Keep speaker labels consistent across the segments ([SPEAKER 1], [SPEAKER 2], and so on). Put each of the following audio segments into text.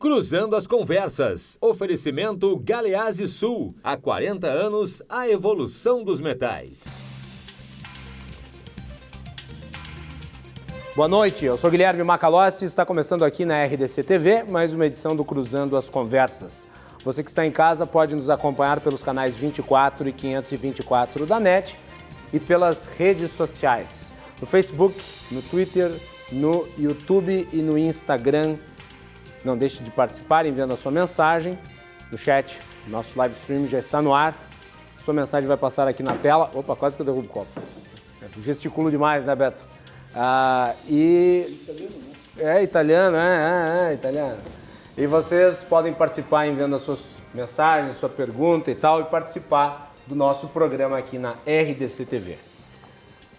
[SPEAKER 1] Cruzando as Conversas. Oferecimento Galeazzi Sul. Há 40 anos, a evolução dos metais.
[SPEAKER 2] Boa noite, eu sou Guilherme Macalossi e está começando aqui na RDC TV mais uma edição do Cruzando as Conversas. Você que está em casa pode nos acompanhar pelos canais 24 e 524 da NET e pelas redes sociais. No Facebook, no Twitter, no YouTube e no Instagram. Não deixe de participar enviando a sua mensagem no chat. Nosso live stream já está no ar. Sua mensagem vai passar aqui na tela. Opa, quase que eu derrubo o copo. Gesticulo demais, né, Beto? Italiano, italiano. E vocês podem participar enviando as suas mensagens, sua pergunta e tal, e participar do nosso programa aqui na RDC TV.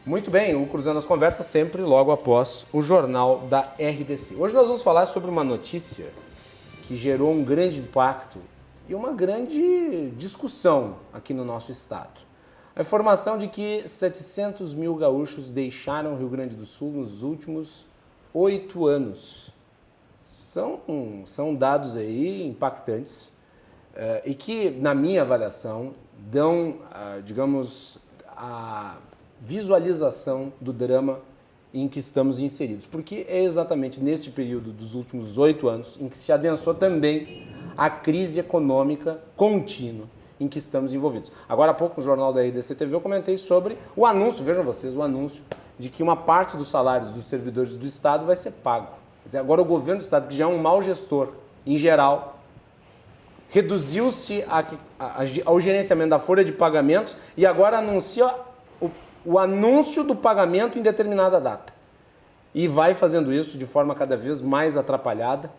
[SPEAKER 2] Muito bem, o Cruzando as Conversas sempre logo após o Jornal da RDC. Hoje nós vamos falar sobre uma notícia que gerou um grande impacto e uma grande discussão aqui no nosso estado. A informação de que 700 mil gaúchos deixaram o Rio Grande do Sul nos últimos 8 anos. São dados aí impactantes e que, na minha avaliação, dão, a visualização do drama em que estamos inseridos. Porque é exatamente neste período dos últimos 8 anos em que se adensou também a crise econômica contínua em que estamos envolvidos. Agora há pouco no Jornal da RDC TV eu comentei sobre o anúncio, vejam vocês, o anúncio de que uma parte dos salários dos servidores do Estado vai ser pago. Quer dizer, agora o governo do Estado, que já é um mau gestor em geral, reduziu-se ao gerenciamento da folha de pagamentos e agora anuncia o anúncio do pagamento em determinada data. E vai fazendo isso de forma cada vez mais atrapalhada,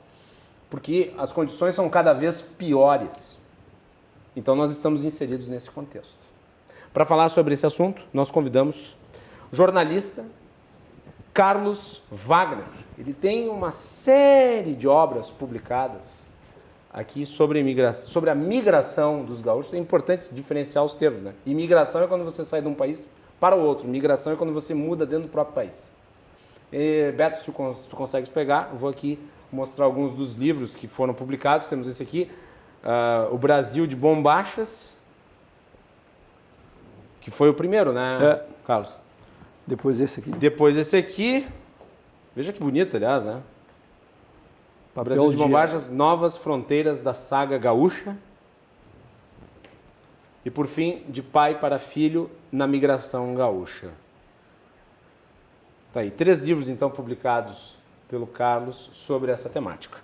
[SPEAKER 2] porque as condições são cada vez piores. Então nós estamos inseridos nesse contexto. Para falar sobre esse assunto, nós convidamos o jornalista Carlos Wagner. Ele tem uma série de obras publicadas aqui sobre a migração dos gaúchos. É importante diferenciar os termos, né? Imigração é quando você sai de um país para o outro. Migração é quando você muda dentro do próprio país. Beto, se tu consegues pegar, eu vou aqui mostrar alguns dos livros que foram publicados. Temos esse aqui, O Brasil de Bombachas, que foi o primeiro, né, Carlos?
[SPEAKER 3] Depois esse aqui.
[SPEAKER 2] Depois esse aqui. Veja que bonito, aliás, né? O Brasil de Bombachas, Novas Fronteiras da Saga Gaúcha. E, por fim, De Pai para Filho na Migração Gaúcha. Tá aí, 3 livros, então, publicados pelo Carlos sobre essa temática.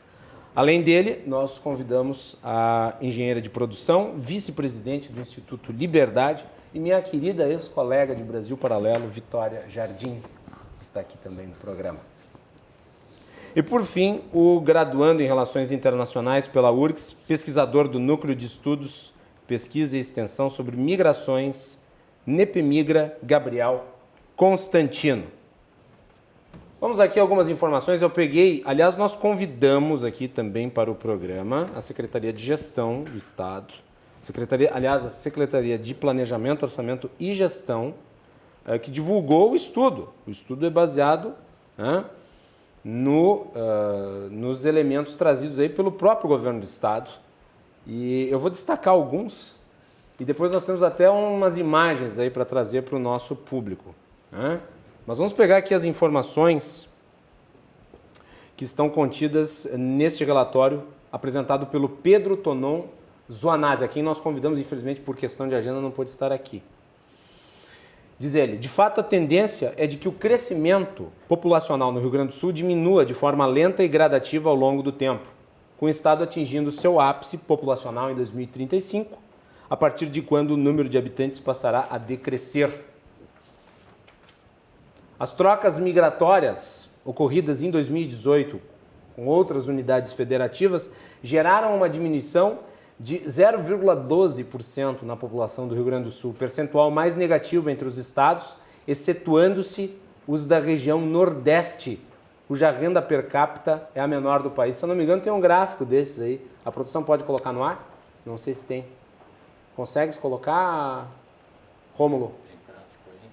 [SPEAKER 2] Além dele, nós convidamos a engenheira de produção, vice-presidente do Instituto Liberdade e minha querida ex-colega de Brasil Paralelo, Vitória Jardim, que está aqui também no programa. E, por fim, o graduando em Relações Internacionais pela URGS, pesquisador do Núcleo de Estudos, Pesquisa e Extensão sobre Migrações, Nepemigra, Gabriel Constantino. Vamos aqui algumas informações. Eu peguei, aliás, nós convidamos aqui também para o programa a Secretaria de Gestão do Estado, a Secretaria de Planejamento, Orçamento e Gestão, que divulgou o estudo. O estudo é baseado nos elementos trazidos aí pelo próprio governo do Estado. E eu vou destacar alguns e depois nós temos até umas imagens aí para trazer para o nosso público. Mas vamos pegar aqui as informações que estão contidas neste relatório apresentado pelo Pedro Tonon Zuanazzi, a quem nós convidamos, infelizmente por questão de agenda não pôde estar aqui. Diz ele, de fato a tendência é de que o crescimento populacional no Rio Grande do Sul diminua de forma lenta e gradativa ao longo do tempo, com o estado atingindo seu ápice populacional em 2035, a partir de quando o número de habitantes passará a decrescer. As trocas migratórias ocorridas em 2018 com outras unidades federativas geraram uma diminuição de 0,12% na população do Rio Grande do Sul, percentual mais negativo entre os estados, excetuando-se os da região Nordeste, cuja renda per capita é a menor do país. Se eu não me engano, tem um gráfico desses aí. A produção pode colocar no ar? Não sei se tem. Consegues colocar, Rômulo? Tem gráfico aí.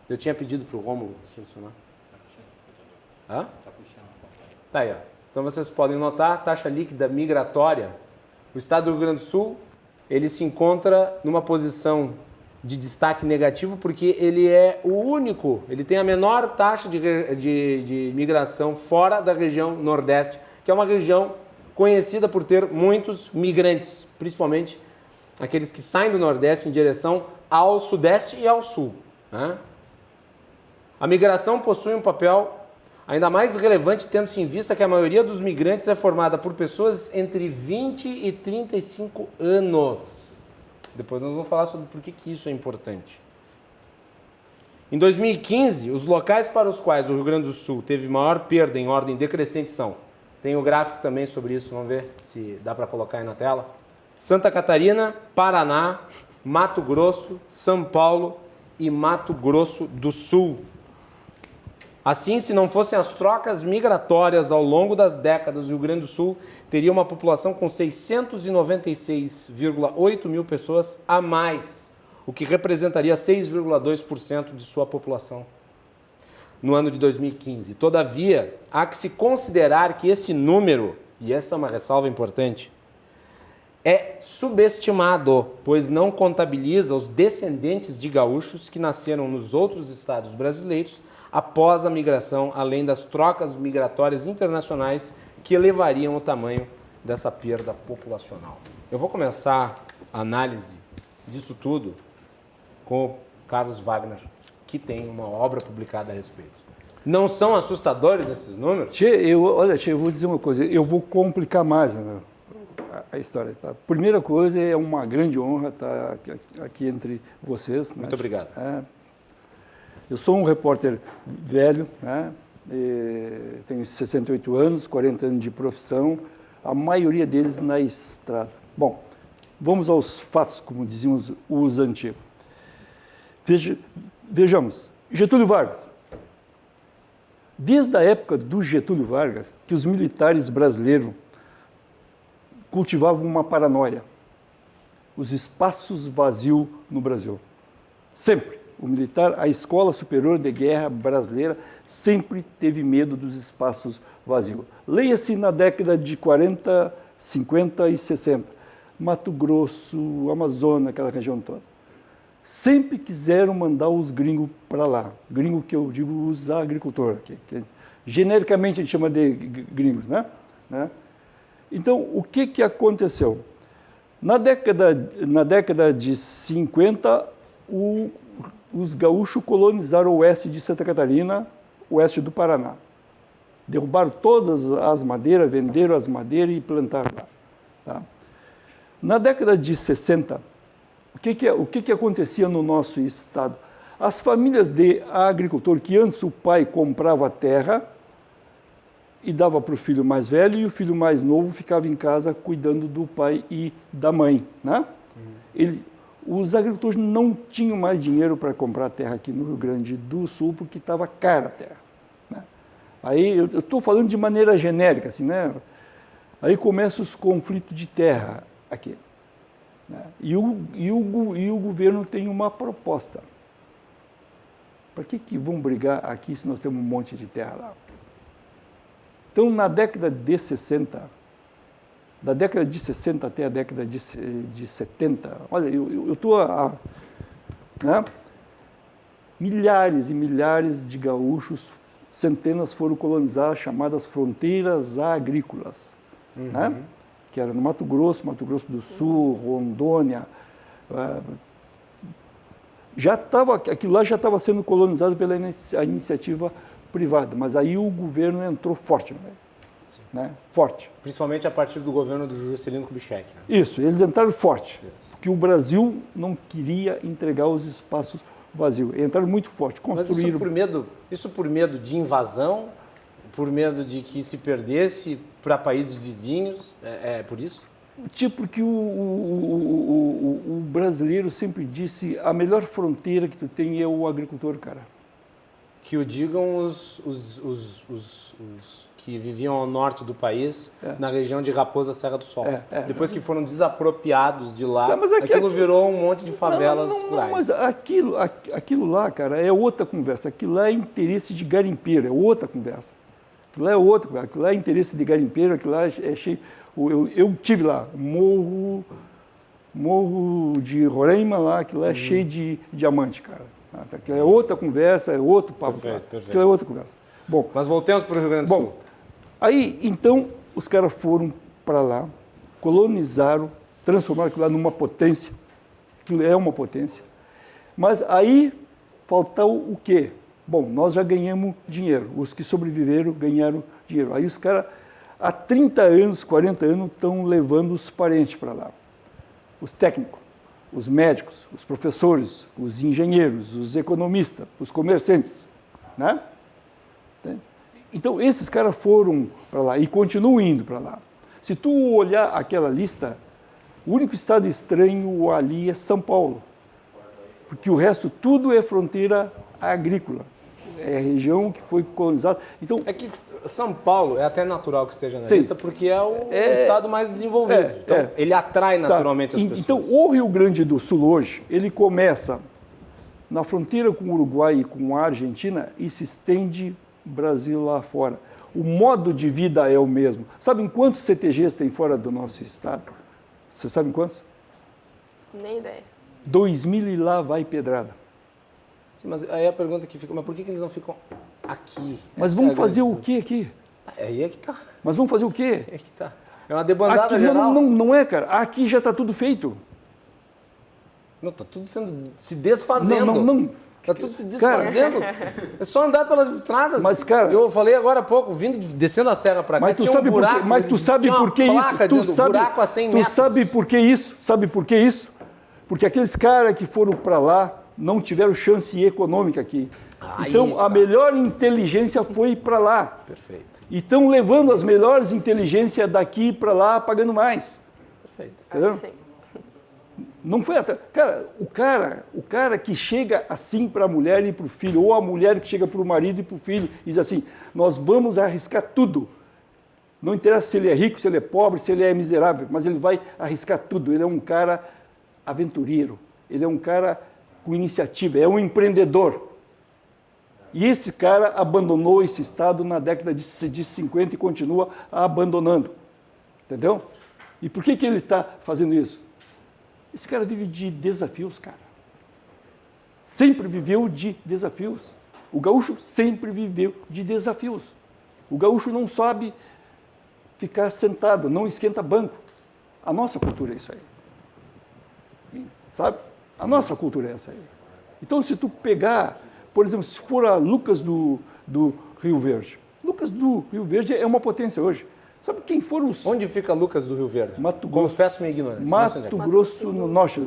[SPEAKER 2] Eu tinha pedido para o Rômulo selecionar. Tá puxando. Hã? Tá puxando. Tá aí, ó. Então vocês podem notar, a taxa líquida migratória, o estado do Rio Grande do Sul, ele se encontra numa posição de destaque negativo porque ele é o único, ele tem a menor taxa de migração fora da região Nordeste, que é uma região conhecida por ter muitos migrantes, principalmente aqueles que saem do Nordeste em direção ao Sudeste e ao Sul, né? A migração possui um papel ainda mais relevante, tendo-se em vista que a maioria dos migrantes é formada por pessoas entre 20 e 35 anos. Depois nós vamos falar sobre por que isso é importante. Em 2015, os locais para os quais o Rio Grande do Sul teve maior perda em ordem decrescente são, tem o gráfico também sobre isso, vamos ver se dá para colocar aí na tela. Santa Catarina, Paraná, Mato Grosso, São Paulo e Mato Grosso do Sul. Assim, se não fossem as trocas migratórias ao longo das décadas, o Rio Grande do Sul teria uma população com 696,8 mil pessoas a mais, o que representaria 6,2% de sua população no ano de 2015. Todavia, há que se considerar que esse número, e essa é uma ressalva importante, é subestimado, pois não contabiliza os descendentes de gaúchos que nasceram nos outros estados brasileiros após a migração, além das trocas migratórias internacionais que elevariam o tamanho dessa perda populacional. Eu vou começar a análise disso tudo com o Carlos Wagner, que tem uma obra publicada a respeito. Não são assustadores esses números?
[SPEAKER 3] Olha, eu vou dizer uma coisa, eu vou complicar mais, né, a história. Tá? Primeira coisa, é uma grande honra estar aqui entre vocês.
[SPEAKER 2] Muito obrigado.
[SPEAKER 3] Eu sou um repórter velho, né? Tenho 68 anos, 40 anos de profissão, a maioria deles na estrada. Bom, vamos aos fatos, como diziam os antigos. Vejamos, Getúlio Vargas. Desde a época do Getúlio Vargas, que os militares brasileiros cultivavam uma paranoia, os espaços vazios no Brasil. Sempre. O militar, a Escola Superior de Guerra Brasileira sempre teve medo dos espaços vazios. Leia-se na década de 40, 50 e 60. Mato Grosso, Amazônia, aquela região toda. Sempre quiseram mandar os gringos para lá. Gringo que eu digo os agricultores, que genericamente a gente chama de gringos, né? Então, o que aconteceu? Na década de 50, os gaúchos colonizaram o oeste de Santa Catarina, o oeste do Paraná. Derrubaram todas as madeiras, venderam as madeiras e plantaram lá. Tá? Na década de 60, o que acontecia no nosso estado? As famílias de agricultor, que antes o pai comprava terra e dava para o filho mais velho, e o filho mais novo ficava em casa cuidando do pai e da mãe. Né? Os agricultores não tinham mais dinheiro para comprar terra aqui no Rio Grande do Sul, porque estava cara a terra. Né? Aí eu estou falando de maneira genérica, assim, né? Aí começam os conflitos de terra aqui. Né? E o governo tem uma proposta. Para que vão brigar aqui se nós temos um monte de terra lá? Então, na década de 60, da década de 60 até a década de 70, olha, eu estou né? Milhares e milhares de gaúchos, centenas foram colonizar as chamadas fronteiras agrícolas, né? Que era no Mato Grosso do Sul, Rondônia. Aquilo lá já estava sendo colonizado pela iniciativa privada, mas aí o governo entrou forte, né? Forte.
[SPEAKER 2] Principalmente a partir do governo do Juscelino Kubitschek. Né?
[SPEAKER 3] Isso, eles entraram forte, porque o Brasil não queria entregar os espaços vazios. Entraram muito forte, construíram...
[SPEAKER 2] Mas isso por medo de invasão, por medo de que se perdesse para países vizinhos, é por isso?
[SPEAKER 3] Porque o brasileiro sempre disse, a melhor fronteira que tu tem é o agricultor, cara.
[SPEAKER 2] Que o digam os que viviam ao norte do país, na região de Raposa Serra do Sol. Depois que foram desapropriados de lá, aquilo virou um monte de favelas rurais.
[SPEAKER 3] Mas aquilo lá, cara, é outra conversa. Aquilo lá é interesse de garimpeiro, é outra conversa. Aquilo lá é outro, aquilo lá é interesse de garimpeiro, aquilo lá é cheio... Eu tive lá, Morro de Roraima lá, aquilo lá é cheio de diamante, cara. Aquilo é outra conversa, é outro papo.
[SPEAKER 2] Perfeito.
[SPEAKER 3] Aquilo é outra conversa. Bom,
[SPEAKER 2] Mas voltemos para o Rio Grande do Sul.
[SPEAKER 3] Aí, então, os caras foram para lá, colonizaram, transformaram aquilo lá numa potência. Aquilo é uma potência. Mas aí, faltou o quê? Bom, nós já ganhamos dinheiro. Os que sobreviveram ganharam dinheiro. Aí os caras, há 30 anos, 40 anos, estão levando os parentes para lá. Os técnicos, os médicos, os professores, os engenheiros, os economistas, os comerciantes, né? Então, esses caras foram para lá e continuam indo para lá. Se tu olhar aquela lista, o único estado estranho ali é São Paulo, porque o resto tudo é fronteira agrícola, é a região que foi colonizada. Então,
[SPEAKER 2] É que São Paulo é até natural que esteja na lista, porque é o estado mais desenvolvido. Então, ele atrai naturalmente as pessoas.
[SPEAKER 3] Então, o Rio Grande do Sul hoje, ele começa na fronteira com o Uruguai e com a Argentina e se estende Brasil lá fora. O modo de vida é o mesmo. Sabem quantos CTGs tem fora do nosso estado? Vocês sabem quantos?
[SPEAKER 4] Nem ideia.
[SPEAKER 3] 2.000 e lá vai pedrada.
[SPEAKER 2] Sim, mas aí a pergunta que fica, mas por que eles não ficam aqui?
[SPEAKER 3] Mas
[SPEAKER 2] Essa
[SPEAKER 3] vamos
[SPEAKER 2] é a
[SPEAKER 3] fazer
[SPEAKER 2] grande
[SPEAKER 3] o quê aqui?
[SPEAKER 2] dúvida. Aí é que tá.
[SPEAKER 3] Mas vamos fazer o quê?
[SPEAKER 2] É que tá. É uma debandada
[SPEAKER 3] Aqui,
[SPEAKER 2] geral.
[SPEAKER 3] não é, cara. Aqui já está tudo feito.
[SPEAKER 2] Não, tá tudo se desfazendo.
[SPEAKER 3] Não.
[SPEAKER 2] Tá tudo se desfazendo. É só andar pelas estradas.
[SPEAKER 3] Mas, cara...
[SPEAKER 2] Eu falei agora há pouco, descendo a serra para cá,
[SPEAKER 3] Mas tu
[SPEAKER 2] tinha
[SPEAKER 3] sabe
[SPEAKER 2] um buraco.
[SPEAKER 3] mas tu sabe
[SPEAKER 2] tinha uma
[SPEAKER 3] por que isso?
[SPEAKER 2] placa
[SPEAKER 3] Tu
[SPEAKER 2] dizendo,
[SPEAKER 3] sabe,
[SPEAKER 2] buraco a 100 metros.
[SPEAKER 3] tu sabe por que isso? Sabe por que isso? Porque aqueles caras que foram para lá não tiveram chance econômica aqui.
[SPEAKER 2] Aí,
[SPEAKER 3] Então, a melhor inteligência foi para lá.
[SPEAKER 2] Perfeito.
[SPEAKER 3] E estão levando as melhores inteligências daqui para lá, pagando mais.
[SPEAKER 2] Perfeito.
[SPEAKER 3] Entendeu?
[SPEAKER 4] Sim.
[SPEAKER 3] Não foi até. O cara que chega assim para a mulher e para o filho, ou a mulher que chega para o marido e para o filho, e diz assim: nós vamos arriscar tudo. Não interessa se ele é rico, se ele é pobre, se ele é miserável, mas ele vai arriscar tudo. Ele é um cara aventureiro, ele é um cara com iniciativa, é um empreendedor. E esse cara abandonou esse estado na década de 50 e continua abandonando. Entendeu? E por que ele está fazendo isso? Esse cara vive de desafios, cara. Sempre viveu de desafios. O gaúcho sempre viveu de desafios. O gaúcho não sabe ficar sentado, não esquenta banco. A nossa cultura é isso aí. Sabe? A nossa cultura é essa aí. Então, se tu pegar, por exemplo, se for a Lucas do Rio Verde. Lucas do Rio Verde é uma potência hoje. Sabe quem foram os...
[SPEAKER 2] Onde fica Lucas do Rio Verde?
[SPEAKER 3] Mato Grosso.
[SPEAKER 2] Confesso minha ignorância.
[SPEAKER 3] Mato Grosso, no norte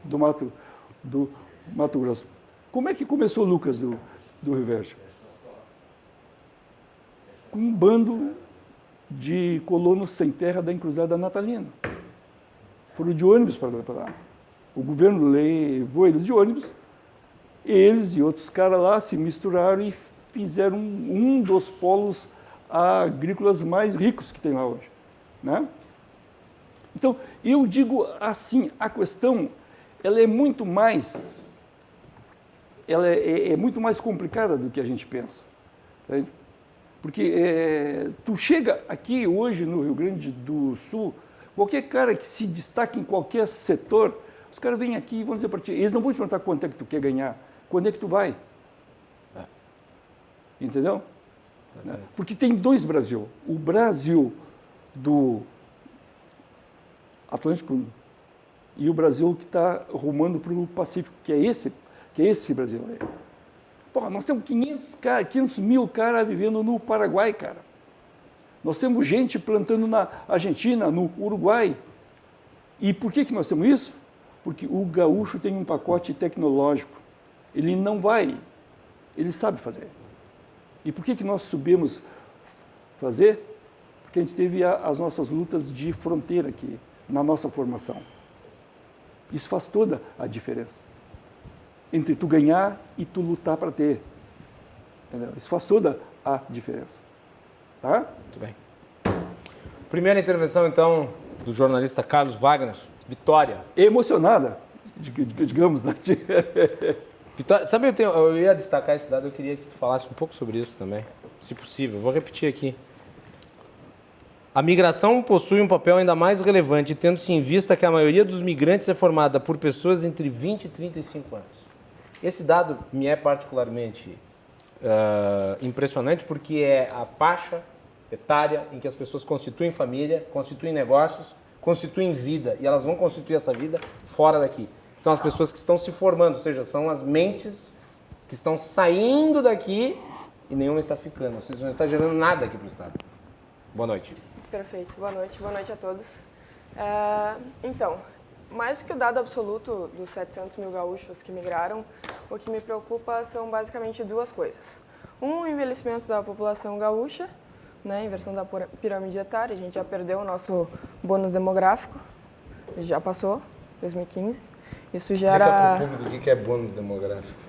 [SPEAKER 3] do Mato Grosso. Como é que começou o Lucas do Rio Verde? Com um bando de colonos sem terra da encruzilhada natalina. Foram de ônibus para lá. O governo levou eles de ônibus. Eles e outros caras lá se misturaram e fizeram um dos polos agrícolas mais ricos que tem lá hoje, né? Então, eu digo assim, a questão, ela é muito mais, é muito mais complicada do que a gente pensa, tá? Porque tu chega aqui hoje no Rio Grande do Sul, qualquer cara que se destaque em qualquer setor, os caras vêm aqui e vão dizer para ti, eles não vão te perguntar quanto é que tu quer ganhar, quando é que tu vai, entendeu? Porque tem dois Brasil. O Brasil do Atlântico e o Brasil que está rumando para o Pacífico, que é esse Brasil aí. Porra, nós temos 500 mil caras vivendo no Paraguai, cara. Nós temos gente plantando na Argentina, no Uruguai. E por que nós temos isso? Porque o gaúcho tem um pacote tecnológico. Ele não vai, ele sabe fazer. E por que nós subimos fazer? Porque a gente teve as nossas lutas de fronteira aqui, na nossa formação. Isso faz toda a diferença. Entre tu ganhar e tu lutar para ter. Entendeu? Isso faz toda a diferença. Tá?
[SPEAKER 2] Muito bem. Primeira intervenção, então, do jornalista Carlos Wagner. Vitória.
[SPEAKER 3] Emocionada, digamos, né?
[SPEAKER 2] Vitória, sabe, eu ia destacar esse dado, eu queria que tu falasse um pouco sobre isso também. se possível. Vou repetir aqui. A migração possui um papel ainda mais relevante, tendo-se em vista que a maioria dos migrantes é formada por pessoas entre 20 e 35 anos. Esse dado me é particularmente impressionante porque é a faixa etária em que as pessoas constituem família, constituem negócios, constituem vida, e elas vão constituir essa vida fora daqui. São as pessoas que estão se formando, ou seja, são as mentes que estão saindo daqui e nenhuma está ficando. Ou seja, não está gerando nada aqui para o Estado. Boa noite.
[SPEAKER 4] Perfeito. Boa noite a todos. Então, mais do que o dado absoluto dos 700 mil gaúchos que migraram, o que me preocupa são basicamente duas coisas. Um, o envelhecimento da população gaúcha, né, inversão da pirâmide etária. A gente já perdeu o nosso bônus demográfico, já passou, 2015. Isso gera...
[SPEAKER 2] Explica para o público o que é bônus demográfico.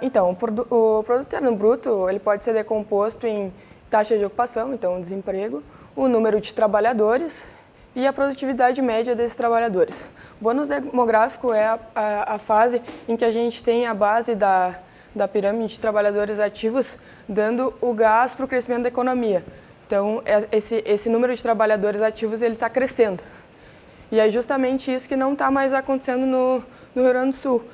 [SPEAKER 4] Então, o produto interno bruto ele pode ser decomposto em taxa de ocupação, então desemprego, o número de trabalhadores e a produtividade média desses trabalhadores. O bônus demográfico é a fase em que a gente tem a base da pirâmide de trabalhadores ativos dando o gás para o crescimento da economia. Então, esse número de trabalhadores ativos ele está crescendo. E é justamente isso que não está mais acontecendo no Rio Grande do Sul.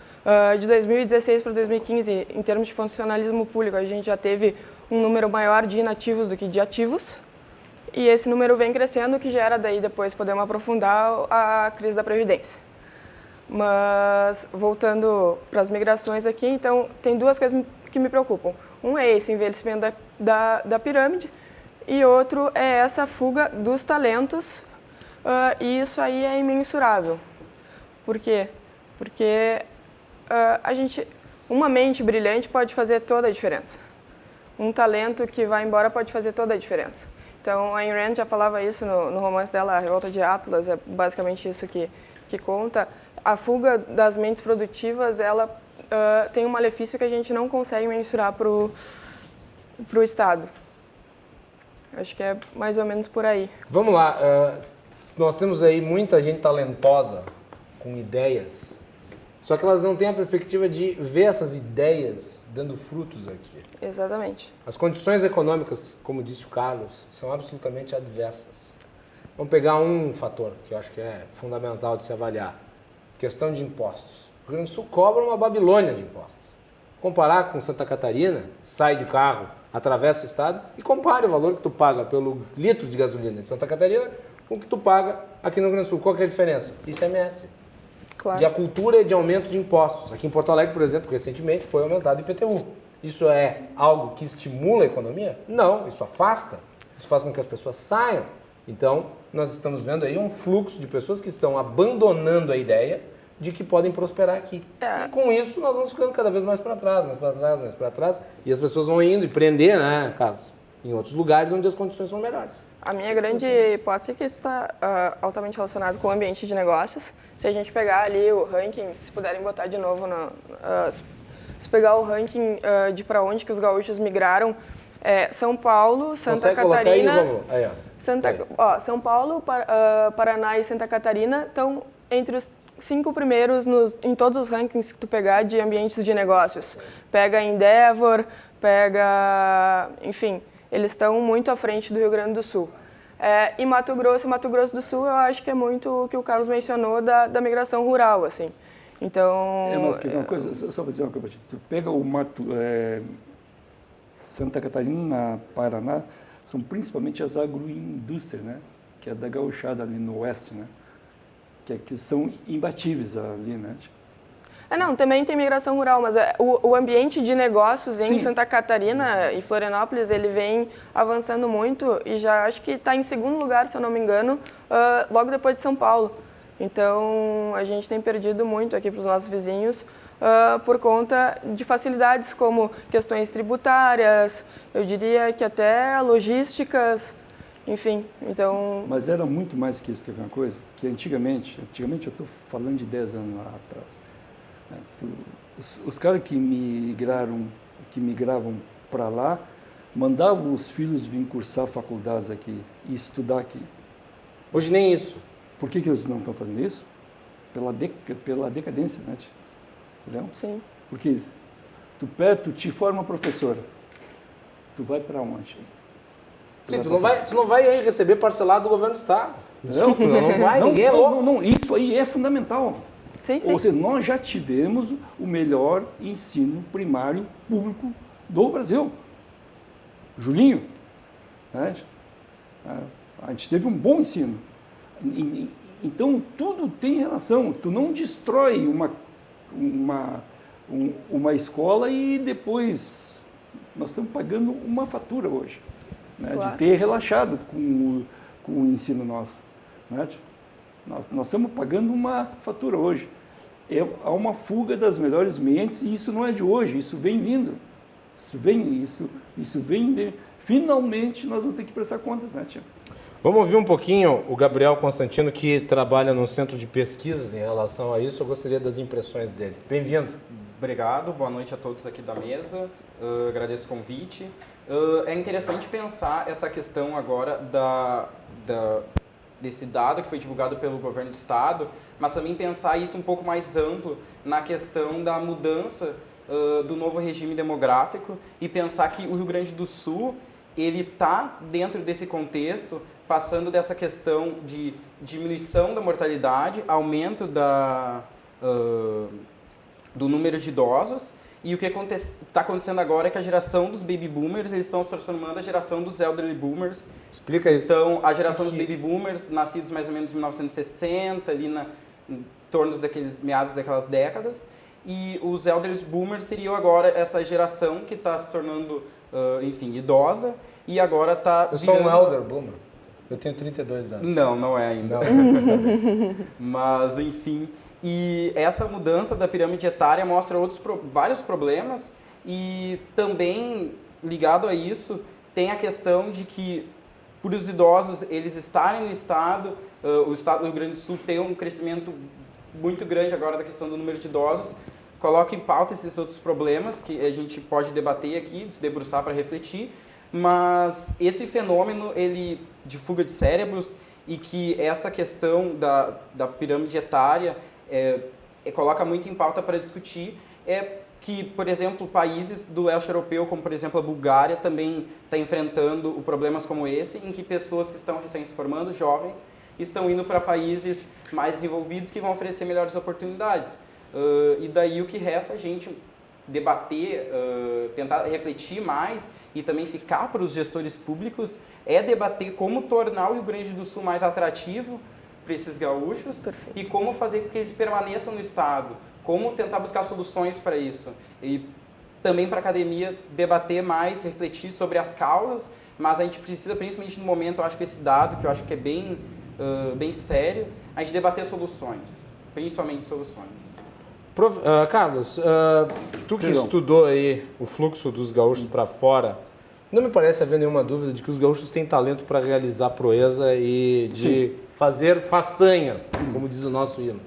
[SPEAKER 4] De 2016 para 2015, em termos de funcionalismo público, a gente já teve um número maior de inativos do que de ativos. E esse número vem crescendo, o que gera daí depois podemos aprofundar a crise da Previdência. Mas, voltando para as migrações aqui, então, tem duas coisas que me preocupam. Um é esse envelhecimento da pirâmide e outro é essa fuga dos talentos, e isso aí é imensurável. Por quê? Porque uma mente brilhante pode fazer toda a diferença. Um talento que vai embora pode fazer toda a diferença. Então, a Ayn Rand já falava isso no romance dela, A Revolta de Atlas, é basicamente isso que conta. A fuga das mentes produtivas, ela tem um malefício que a gente não consegue mensurar para o Estado. Acho que é mais ou menos por aí.
[SPEAKER 2] Vamos lá. Nós temos aí muita gente talentosa, com ideias, só que elas não têm a perspectiva de ver essas ideias dando frutos aqui.
[SPEAKER 4] Exatamente.
[SPEAKER 2] As condições econômicas, como disse o Carlos, são absolutamente adversas. Vamos pegar um fator que eu acho que é fundamental de se avaliar. Questão de impostos. O Rio Grande do Sul cobra uma Babilônia de impostos. Comparar com Santa Catarina, sai de carro, atravessa o estado e compare o valor que tu paga pelo litro de gasolina em Santa Catarina com o que tu paga aqui no Rio Grande do Sul. Qual que é a diferença? ICMS.
[SPEAKER 4] Claro.
[SPEAKER 2] E a cultura de aumento de impostos. Aqui em Porto Alegre, por exemplo, recentemente foi aumentado o IPTU. Isso é algo que estimula a economia? Não, isso afasta. Isso faz com que as pessoas saiam. Então, nós estamos vendo aí um fluxo de pessoas que estão abandonando a ideia de que podem prosperar aqui. E com isso, nós vamos ficando cada vez mais para trás, mais para trás, mais para trás. E as pessoas vão indo e prender, né, Carlos? Em outros lugares onde as condições são melhores.
[SPEAKER 4] A minha grande hipótese é que isso está altamente relacionado com o ambiente de negócios. Se a gente pegar ali o ranking, se puderem botar de novo, se pegar o ranking de para onde que os gaúchos migraram, São Paulo, Santa Catarina...
[SPEAKER 2] Aí, ó.
[SPEAKER 4] São Paulo, Paraná e Santa Catarina estão entre os 5 primeiros em todos os rankings que tu pegar de ambientes de negócios. Pega Endeavor, enfim, eles estão muito à frente do Rio Grande do Sul. E Mato Grosso do Sul, eu acho que é muito o que o Carlos mencionou da migração rural, assim. Então...
[SPEAKER 3] Mas que uma coisa, só para dizer uma coisa, tu pega o Santa Catarina, Paraná, são principalmente as agroindústrias, né? Que é da gauchada ali no oeste, né? Que são imbatíveis ali, né?
[SPEAKER 4] Não, também tem migração rural, mas o ambiente de negócios em Santa Catarina e Florianópolis, ele vem avançando muito e já acho que está em segundo lugar, se eu não me engano, logo depois de São Paulo. Então, a gente tem perdido muito aqui para os nossos vizinhos por conta de facilidades como questões tributárias, eu diria que até logísticas, enfim, então...
[SPEAKER 3] Mas era muito mais que isso, quer ver uma coisa? Que antigamente eu estou falando de 10 anos lá atrás, os caras que migravam para lá, mandavam os filhos vir cursar faculdades aqui e estudar aqui.
[SPEAKER 2] Hoje nem isso.
[SPEAKER 3] Por que eles não estão fazendo isso? Pela decadência, né? Entendeu?
[SPEAKER 4] Sim.
[SPEAKER 3] Porque tu te forma professora. tu vai para onde?
[SPEAKER 2] Sim, tu não vai aí receber parcelado do governo do Estado. Não vai, ninguém é louco.
[SPEAKER 3] Não, isso aí é fundamental.
[SPEAKER 4] Sim, sim.
[SPEAKER 3] Ou seja, nós já tivemos o melhor ensino primário público do Brasil. Julinho, né? A gente teve um bom ensino. Então, tudo tem relação. Tu não destrói uma escola e depois nós estamos pagando uma fatura hoje, né?
[SPEAKER 4] Claro.
[SPEAKER 3] De ter relaxado com o ensino nosso. Né? Nós estamos pagando uma fatura hoje. Há uma fuga das melhores mentes e isso não é de hoje, isso vem vindo. Isso vem. Finalmente nós vamos ter que prestar contas, né, tia?
[SPEAKER 2] Vamos ouvir um pouquinho o Gabriel Constantino, que trabalha no centro de pesquisas em relação a isso. Eu gostaria das impressões dele. Bem-vindo.
[SPEAKER 5] Obrigado, boa noite a todos aqui da mesa, agradeço o convite. É interessante pensar essa questão agora desse dado que foi divulgado pelo governo do estado, mas também pensar isso um pouco mais amplo na questão da mudança do novo regime demográfico e pensar que o Rio Grande do Sul ele está dentro desse contexto, passando dessa questão de diminuição da mortalidade, aumento do número de idosos, e o que está acontecendo agora é que a geração dos baby boomers eles estão se transformando a geração dos elderly boomers.
[SPEAKER 2] Explica isso.
[SPEAKER 5] Então, a geração dos baby boomers, nascidos mais ou menos em 1960, ali em torno daqueles meados daquelas décadas, e os elderly boomers seriam agora essa geração que está se tornando, enfim, idosa, e agora está...
[SPEAKER 2] Eu sou um elder boomer. Eu tenho 32 anos.
[SPEAKER 5] Não é ainda. Mas, enfim... E essa mudança da pirâmide etária mostra vários problemas e também, ligado a isso, tem a questão de que, por os idosos eles estarem no estado, o estado do Rio Grande do Sul tem um crescimento muito grande agora da questão do número de idosos, coloca em pauta esses outros problemas que a gente pode debater aqui, se debruçar para refletir, mas esse fenômeno ele, de fuga de cérebros e que essa questão da pirâmide etária coloca muito em pauta para discutir é que, por exemplo, países do leste europeu, como por exemplo a Bulgária, também está enfrentando problemas como esse, em que pessoas que estão recém se formando, jovens, estão indo para países mais desenvolvidos que vão oferecer melhores oportunidades. E daí o que resta a gente debater, tentar refletir mais e também ficar para os gestores públicos é debater como tornar o Rio Grande do Sul mais atrativo para esses gaúchos. Perfeito. E como fazer com que eles permaneçam no estado, como tentar buscar soluções para isso. E também para a academia debater mais, refletir sobre as causas, mas a gente precisa, principalmente no momento, eu acho que esse dado, que eu acho que é bem sério, a gente debater soluções, principalmente soluções.
[SPEAKER 2] Carlos, tu que estudou aí o fluxo dos gaúchos para fora, não me parece haver nenhuma dúvida de que os gaúchos têm talento para realizar proeza e de fazer façanhas, como diz o nosso hino.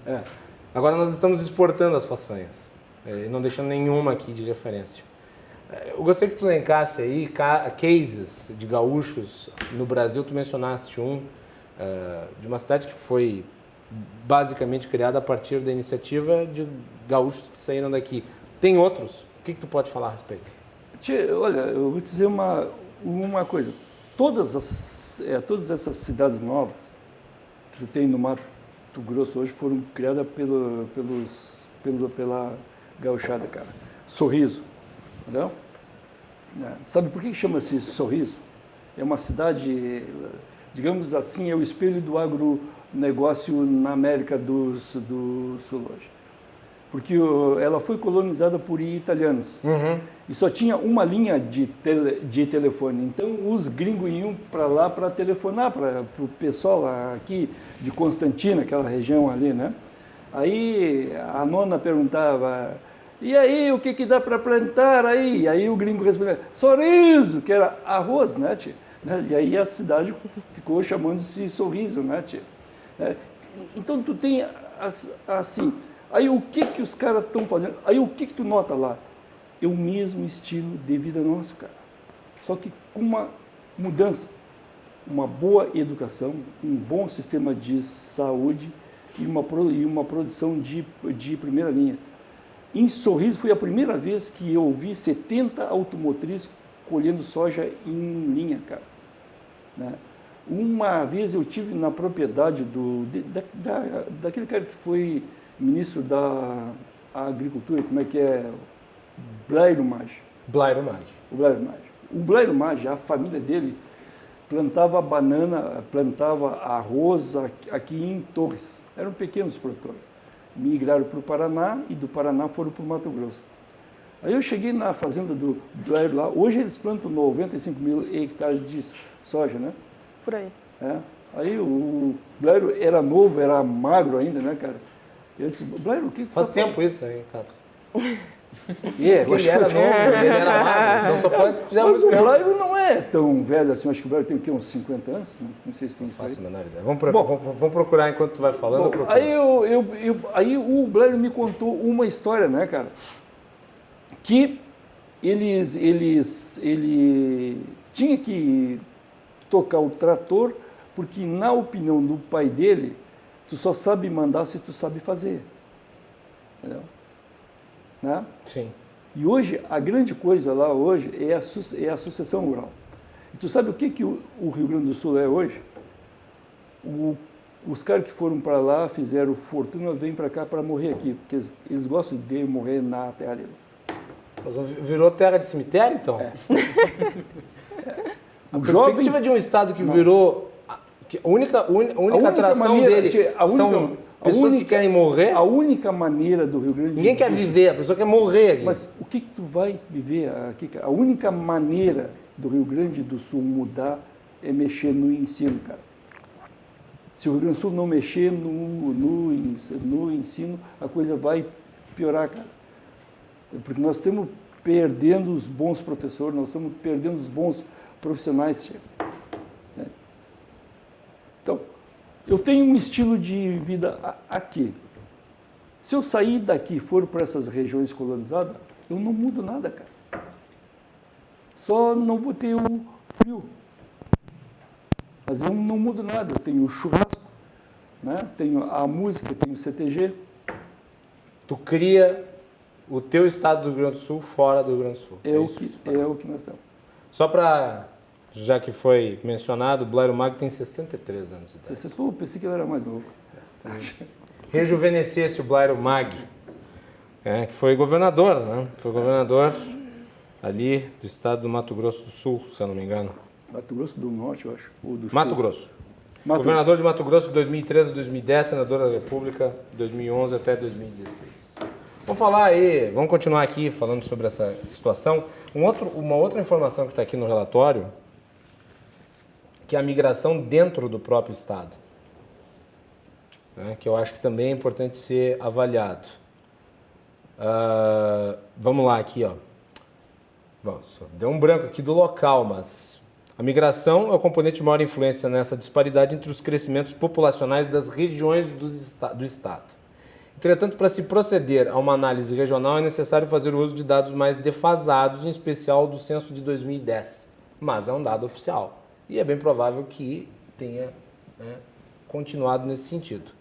[SPEAKER 2] Agora nós estamos exportando as façanhas, e não deixando nenhuma aqui de referência. Eu gostaria que tu elencasse aí cases de gaúchos no Brasil. Tu mencionaste de uma cidade que foi basicamente criada a partir da iniciativa de gaúchos que saíram daqui. Tem outros? O que tu pode falar a respeito?
[SPEAKER 3] Olha, eu vou te dizer uma coisa. Todas essas cidades novas que tem no Mato Grosso hoje foram criadas pela gauchada, cara. Sorriso, entendeu? Sabe por que chama-se Sorriso? É uma cidade, digamos assim, é o espelho do agronegócio na América do Sul hoje. Porque ela foi colonizada por italianos. E só tinha uma linha de telefone. Então, os gringos iam para lá para telefonar para o pessoal aqui de Constantina, aquela região ali, né? Aí a nona perguntava, e aí, o que dá para plantar aí? E aí o gringo respondia, Sorriso, que era arroz, né, tia? E aí a cidade ficou chamando-se Sorriso, né, tia? Então, tu tem assim... Aí o que os caras estão fazendo? Aí o que tu nota lá? É o mesmo estilo de vida nosso, cara. Só que com uma mudança, uma boa educação, um bom sistema de saúde e uma produção de primeira linha. Em Sorriso foi a primeira vez que eu ouvi 70 automotrizes colhendo soja em linha, cara. Né? Uma vez eu tive na propriedade daquele cara que foi ministro da Agricultura, como é que é? Blairo Maggi.
[SPEAKER 2] Blairo Maggi.
[SPEAKER 3] O Blairo Maggi. O Blairo Maggi, a família dele, plantava banana, plantava arroz aqui em Torres. Eram pequenos produtores. Migraram para o Paraná e do Paraná foram para o Mato Grosso. Aí eu cheguei na fazenda do Blairo lá. Hoje eles plantam 95 mil hectares de soja, né?
[SPEAKER 4] Por aí.
[SPEAKER 3] É. Aí o Blairo era novo, era magro ainda, né, cara? Eu disse, Blairo, o que tu
[SPEAKER 2] Faz
[SPEAKER 3] tá
[SPEAKER 2] tempo isso aí, Carlos.
[SPEAKER 3] Ele
[SPEAKER 2] era novo, ele era magro. Então só pode fazer
[SPEAKER 3] Mas o
[SPEAKER 2] muito
[SPEAKER 3] Blairo não é tão velho assim. Acho que o Blairo tem o quê? Uns 50 anos? Não sei se tem isso aí.
[SPEAKER 2] Faço a menor ideia. Vamos procurar enquanto tu vai falando.
[SPEAKER 3] Bom,
[SPEAKER 2] eu procuro.
[SPEAKER 3] aí o Blairo me contou uma história, né, cara? Que ele tinha que tocar o trator, porque na opinião do pai dele, tu só sabe mandar se tu sabe fazer. Entendeu? Né?
[SPEAKER 2] Sim.
[SPEAKER 3] E hoje, a grande coisa lá hoje é a sucessão rural. E tu sabe o que o Rio Grande do Sul é hoje? Os caras que foram para lá, fizeram fortuna, vêm para cá para morrer aqui, porque eles gostam de morrer na terra deles.
[SPEAKER 2] Mas virou terra de cemitério, então?
[SPEAKER 3] É.
[SPEAKER 2] A perspectiva de um estado que virou... A única atração dele são pessoas que querem morrer.
[SPEAKER 3] A única maneira do Rio Grande do Sul...
[SPEAKER 2] Ninguém quer viver, a pessoa quer morrer aqui.
[SPEAKER 3] Mas o que tu vai viver aqui, cara? A única maneira do Rio Grande do Sul mudar é mexer no ensino, cara. Se o Rio Grande do Sul não mexer no ensino, a coisa vai piorar, cara. Porque nós estamos perdendo os bons professores, nós estamos perdendo os bons profissionais, chefe. Então, eu tenho um estilo de vida aqui. Se eu sair daqui e for para essas regiões colonizadas, eu não mudo nada, cara. Só não vou ter o frio. Mas eu não mudo nada. Eu tenho o churrasco, né? Tenho a música, tenho o CTG.
[SPEAKER 2] Tu cria o teu estado do Rio Grande do Sul fora do Rio Grande do Sul.
[SPEAKER 3] É o que nós temos.
[SPEAKER 2] Só para... Já que foi mencionado, o Blairo Maggi tem 63 anos de idade.
[SPEAKER 3] Pô, pensei que ele era mais novo.
[SPEAKER 2] Rejuvenescesse o Blairo Maggi, que foi governador, né? Foi governador ali do estado do Mato Grosso do Sul, se eu não me engano.
[SPEAKER 3] Mato Grosso do Norte, eu acho. Ou do
[SPEAKER 2] Mato
[SPEAKER 3] Sul.
[SPEAKER 2] Grosso.
[SPEAKER 3] Mato
[SPEAKER 2] Governador de Mato Grosso de 2013 a 2010, senador da República de 2011 até 2016. Vamos falar aí, vamos continuar aqui falando sobre essa situação. Uma outra informação que está aqui no relatório, que é a migração dentro do próprio estado, né, que eu acho que também é importante ser avaliado. Vamos lá aqui, ó. Bom, deu um branco aqui do local, mas a migração é o componente de maior influência nessa disparidade entre os crescimentos populacionais das regiões do estado. Entretanto, para se proceder a uma análise regional, é necessário fazer uso de dados mais defasados, em especial do censo de 2010, mas é um dado oficial. E é bem provável que tenha continuado nesse sentido.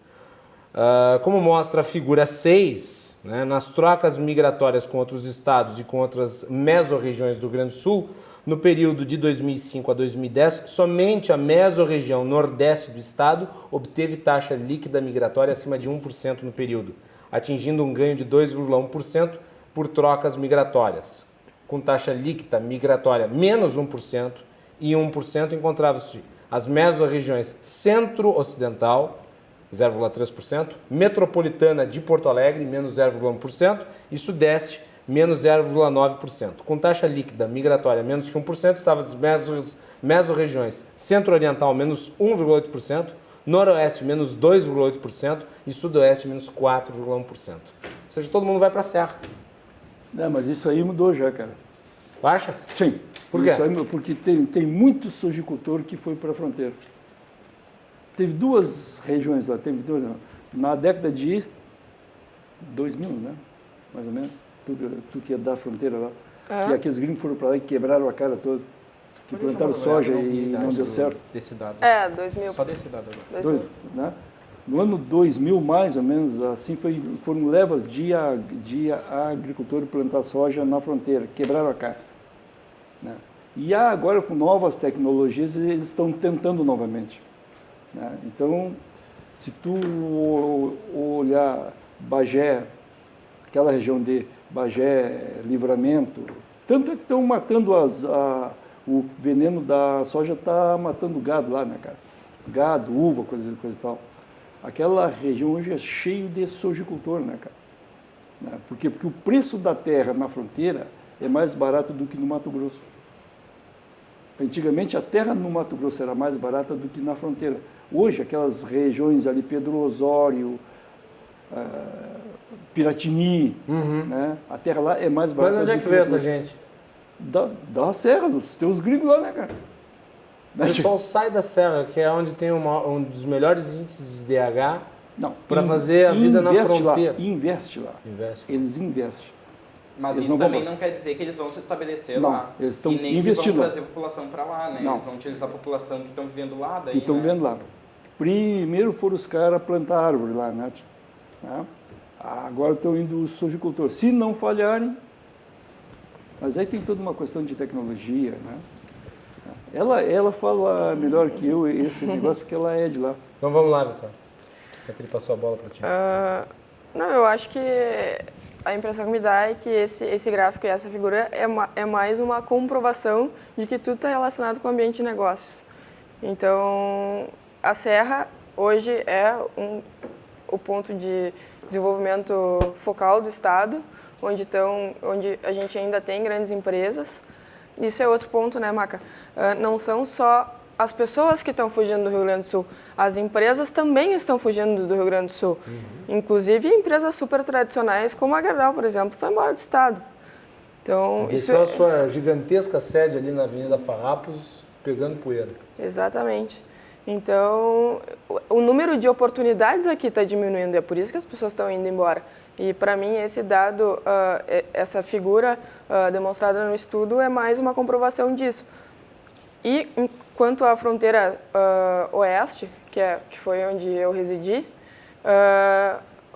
[SPEAKER 2] Como mostra a figura 6, nas trocas migratórias com outros estados e com outras mesorregiões do Rio Grande do Sul, no período de 2005 a 2010, somente a mesorregião nordeste do estado obteve taxa líquida migratória acima de 1% no período, atingindo um ganho de 2,1% por trocas migratórias. Com taxa líquida migratória menos 1%, e 1% encontravam-se as mesorregiões centro-ocidental, 0,3%, metropolitana de Porto Alegre, menos 0,1%, e sudeste, menos 0,9%. Com taxa líquida migratória menos que 1%, estavam as mesorregiões centro-oriental, menos 1,8%, noroeste, menos 2,8% e sudoeste, menos 4,1%. Ou seja, todo mundo vai para a serra.
[SPEAKER 3] Mas isso aí mudou já, cara.
[SPEAKER 2] Achas?
[SPEAKER 3] Sim.
[SPEAKER 2] Por quê?
[SPEAKER 3] Porque tem muito sojicultor que foi para a fronteira. Teve duas regiões lá, na década de 2000, né? Mais ou menos, tu que é da fronteira lá, que aqueles gringos foram para lá e quebraram a cara toda, que plantaram soja e não deu certo.
[SPEAKER 5] Desse dado.
[SPEAKER 4] 2000.
[SPEAKER 5] Só desse dado agora.
[SPEAKER 3] Né? No ano 2000, mais ou menos, assim, foram levas de agricultor plantar soja na fronteira, quebraram a cara. Né? E agora, com novas tecnologias, eles estão tentando novamente. Né? Então, se tu olhar Bagé, aquela região de Bagé, Livramento, tanto é que estão matando o veneno da soja está matando gado lá, né, cara? Gado, uva, coisa e tal. Aquela região hoje é cheio de sojicultor, né, cara? Né? Por quê? Porque o preço da terra na fronteira é mais barato do que no Mato Grosso. Antigamente a terra no Mato Grosso era mais barata do que na fronteira. Hoje, aquelas regiões ali, Pedro Osório, Piratini, né? A terra lá é mais barata.
[SPEAKER 2] Mas onde é que veio essa gente?
[SPEAKER 3] Da serra, tem os gringos lá, né, cara?
[SPEAKER 2] O pessoal sai da serra, que é onde tem um dos melhores índices de DH, para fazer a vida na fronteira.
[SPEAKER 3] Investe lá. Eles investem.
[SPEAKER 5] Mas isso também não quer dizer que eles vão se estabelecer lá.
[SPEAKER 3] Eles estão
[SPEAKER 5] e nem
[SPEAKER 3] investindo.
[SPEAKER 5] que vão trazer a população para lá, né? Eles vão utilizar a população que estão vivendo lá daí,
[SPEAKER 3] que estão vivendo lá. Primeiro foram os caras plantar árvore lá, né? Agora estão indo os sojicultores. Se não falharem, mas aí tem toda uma questão de tecnologia, né? Ela fala melhor que eu esse negócio porque ela é de lá.
[SPEAKER 2] Então vamos lá, Vitor. Será que ele passou a bola para ti?
[SPEAKER 4] Não, eu acho que a impressão que me dá é que esse gráfico e essa figura é mais uma comprovação de que tudo está relacionado com o ambiente de negócios. Então, a Serra hoje é o ponto de desenvolvimento focal do Estado, onde a gente ainda tem grandes empresas. Isso é outro ponto, né, Maca? Não são só as pessoas que estão fugindo do Rio Grande do Sul, as empresas também estão fugindo do Rio Grande do Sul. Inclusive, empresas super tradicionais, como a Gerdau, por exemplo, foi embora do Estado. Então,
[SPEAKER 2] isso é a sua gigantesca sede ali na Avenida Farrapos, pegando poeira.
[SPEAKER 4] Exatamente. Então, o número de oportunidades aqui está diminuindo, é por isso que as pessoas estão indo embora. E, para mim, esse dado, essa figura demonstrada no estudo é mais uma comprovação disso. E, quanto à fronteira oeste, que foi onde eu residi,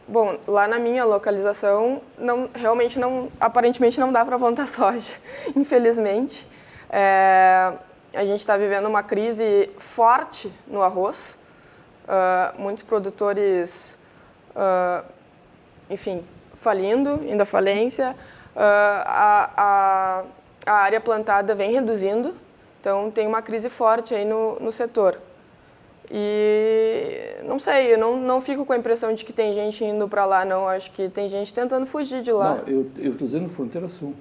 [SPEAKER 4] bom, lá na minha localização, aparentemente não dá para plantar soja, infelizmente. A gente está vivendo uma crise forte no arroz. Muitos produtores, enfim, falindo, indo à falência. A área plantada vem reduzindo, então tem uma crise forte aí no setor. E não sei, eu não fico com a impressão de que tem gente indo para lá, não. Acho que tem gente tentando fugir de lá.
[SPEAKER 3] Não, eu estou dizendo fronteira sul.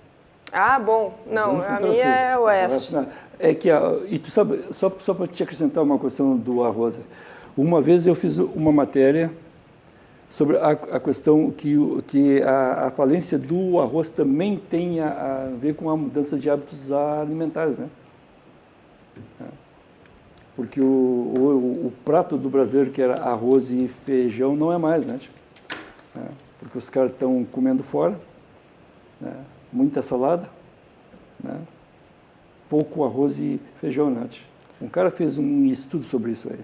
[SPEAKER 4] Ah, bom. Não, a minha é oeste.
[SPEAKER 3] É que, e tu sabe, só para te acrescentar uma questão do arroz. Uma vez eu fiz uma matéria sobre a questão que a falência do arroz também tem a ver com a mudança de hábitos alimentares, né? Porque o prato do brasileiro, que era arroz e feijão, não é mais, né? Porque os caras estão comendo fora, né? Muita salada, né? Pouco arroz e feijão, né? Um cara fez um estudo sobre isso aí.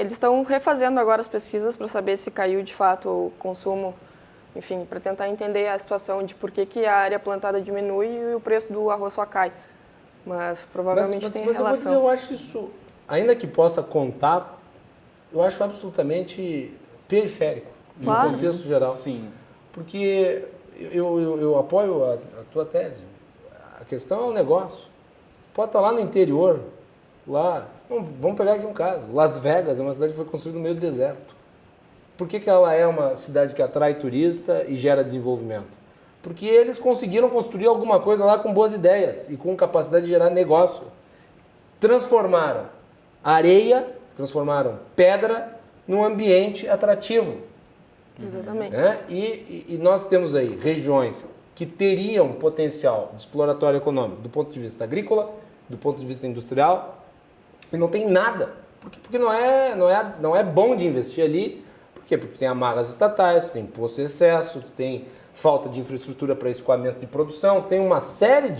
[SPEAKER 4] Eles estão refazendo agora as pesquisas para saber se caiu de fato o consumo, enfim, para tentar entender a situação de por que a área plantada diminui e o preço do arroz só cai. Mas provavelmente tem relação.
[SPEAKER 2] Mas eu acho isso, ainda que possa contar, eu acho absolutamente periférico,
[SPEAKER 4] Claro.
[SPEAKER 2] no contexto geral.
[SPEAKER 5] Sim.
[SPEAKER 2] Porque eu apoio a tua tese. A questão é o negócio. Pode estar lá no interior, lá. Vamos pegar aqui um caso. Las Vegas é uma cidade que foi construída no meio do deserto. Por que ela é uma cidade que atrai turista e gera desenvolvimento? Porque eles conseguiram construir alguma coisa lá com boas ideias e com capacidade de gerar negócio. Transformaram areia, transformaram pedra num ambiente atrativo.
[SPEAKER 4] Exatamente.
[SPEAKER 2] Né? E nós temos aí regiões que teriam potencial de exploratório econômico do ponto de vista agrícola, do ponto de vista industrial, e não tem nada. Porque não é bom de investir ali. Por quê? Porque tem amarras estatais, tem imposto de excesso, tem falta de infraestrutura para escoamento de produção, tem uma série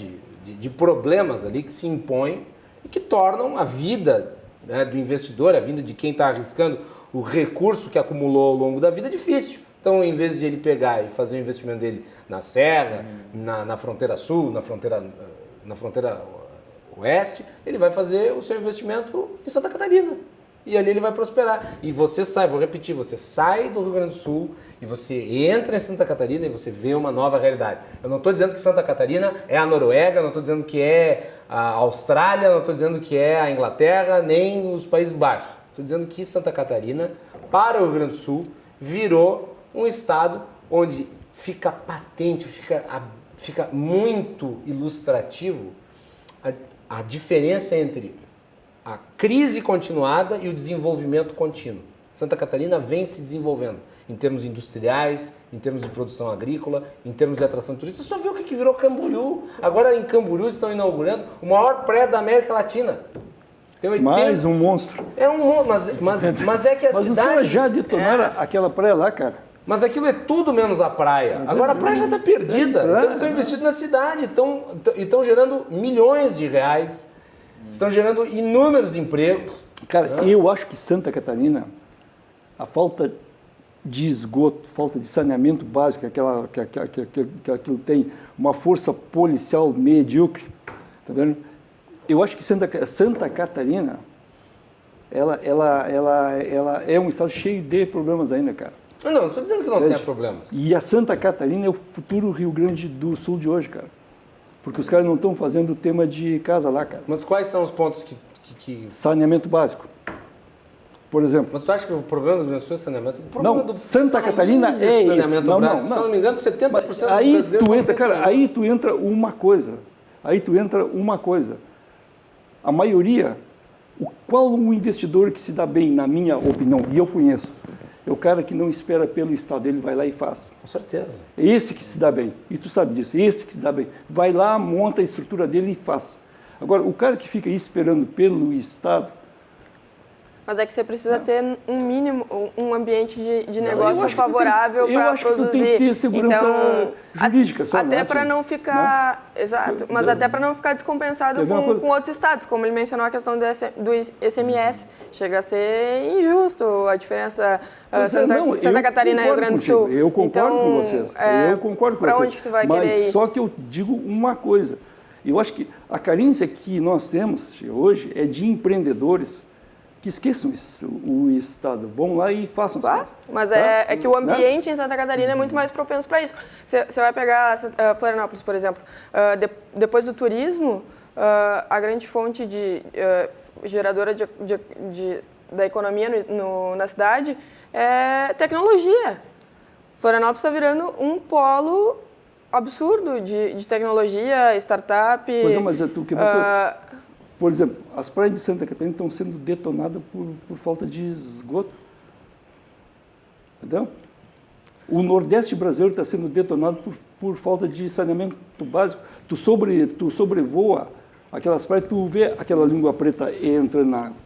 [SPEAKER 2] de problemas ali que se impõem e que tornam a vida, né, do investidor, a vida de quem está arriscando o recurso que acumulou ao longo da vida difícil. Então, em vez de ele pegar e fazer o investimento dele na serra, na fronteira sul, na fronteira oeste, ele vai fazer o seu investimento em Santa Catarina. E ali ele vai prosperar. E você sai, vou repetir, você sai do Rio Grande do Sul e você entra em Santa Catarina e você vê uma nova realidade. Eu não estou dizendo que Santa Catarina é a Noruega, não estou dizendo que é a Austrália, não estou dizendo que é a Inglaterra, nem os Países Baixos. Estou dizendo que Santa Catarina, para o Rio Grande do Sul, virou um estado onde fica patente, fica muito ilustrativo a diferença entre a crise continuada e o desenvolvimento contínuo. Santa Catarina vem se desenvolvendo em termos industriais, em termos de produção agrícola, em termos de atração turística. Você só viu o que virou Camboriú. Agora em Camboriú estão inaugurando o maior praia da América Latina. Tem 80...
[SPEAKER 3] Mais um monstro.
[SPEAKER 2] É um monstro, mas é que a
[SPEAKER 3] Mas
[SPEAKER 2] cidade...
[SPEAKER 3] os caras já detonaram aquela praia lá, cara.
[SPEAKER 2] Mas aquilo é tudo menos a praia. Agora a praia já está perdida. Então eles estão investindo na cidade, estão gerando milhões de reais, estão gerando inúmeros empregos.
[SPEAKER 3] Cara, eu acho que Santa Catarina, a falta de esgoto, falta de saneamento básico, que aquilo tem, uma força policial medíocre, tá vendo? Eu acho que Santa Catarina, ela é um estado cheio de problemas ainda, cara.
[SPEAKER 2] Não estou dizendo que não tenha problemas.
[SPEAKER 3] E a Santa Catarina é o futuro Rio Grande do Sul de hoje, cara. Porque os caras não estão fazendo o tema de casa lá, cara.
[SPEAKER 2] Mas quais são os pontos que...
[SPEAKER 3] Saneamento básico, por exemplo.
[SPEAKER 2] Mas tu acha que o problema do Rio Grande do Sul é saneamento? O problema
[SPEAKER 3] Não,
[SPEAKER 2] do
[SPEAKER 3] Santa Catarina
[SPEAKER 2] país
[SPEAKER 3] é
[SPEAKER 2] saneamento
[SPEAKER 3] isso.
[SPEAKER 2] básico. Se eu não me engano, 70%
[SPEAKER 3] Mas
[SPEAKER 2] dos
[SPEAKER 3] aí
[SPEAKER 2] brasileiros
[SPEAKER 3] tu
[SPEAKER 2] não
[SPEAKER 3] entra,
[SPEAKER 2] têm
[SPEAKER 3] cara, aí tu entra uma coisa. A maioria, qual um investidor que se dá bem, na minha opinião, e eu conheço, é o cara que não espera pelo Estado, ele vai lá e faz.
[SPEAKER 2] Com certeza.
[SPEAKER 3] É esse que se dá bem, e tu sabe disso, esse que se dá bem. Vai lá, monta a estrutura dele e faz. Agora, o cara que fica esperando pelo Estado...
[SPEAKER 4] Mas é que você precisa ter um mínimo, um ambiente de negócio favorável para produzir.
[SPEAKER 3] Eu acho que tu tem que ter segurança jurídica, só.
[SPEAKER 4] Até para não ficar... Não? Exato, mas até para não ficar descompensado com outros estados, como ele mencionou a questão do ICMS. Chega a ser injusto a diferença Santa Catarina e Rio Grande do Sul.
[SPEAKER 3] Eu concordo com vocês. Eu concordo com vocês.
[SPEAKER 4] Para onde que tu vai querer ir?
[SPEAKER 3] Mas só que eu digo uma coisa. Eu acho que a carência que nós temos hoje é de empreendedores que esqueçam o Estado, vão lá e façam as coisas.
[SPEAKER 4] Mas é que o ambiente em Santa Catarina é muito mais propenso para isso. Você vai pegar Florianópolis, por exemplo, depois do turismo, a grande fonte geradora da economia na cidade é tecnologia. Florianópolis está virando um polo absurdo de tecnologia, startup.
[SPEAKER 3] Pois é, mas tu quer por exemplo, as praias de Santa Catarina estão sendo detonadas por falta de esgoto. Entendeu? O Nordeste brasileiro está sendo detonado por falta de saneamento básico. Tu sobrevoa aquelas praias, tu vê aquela língua preta entrando na água.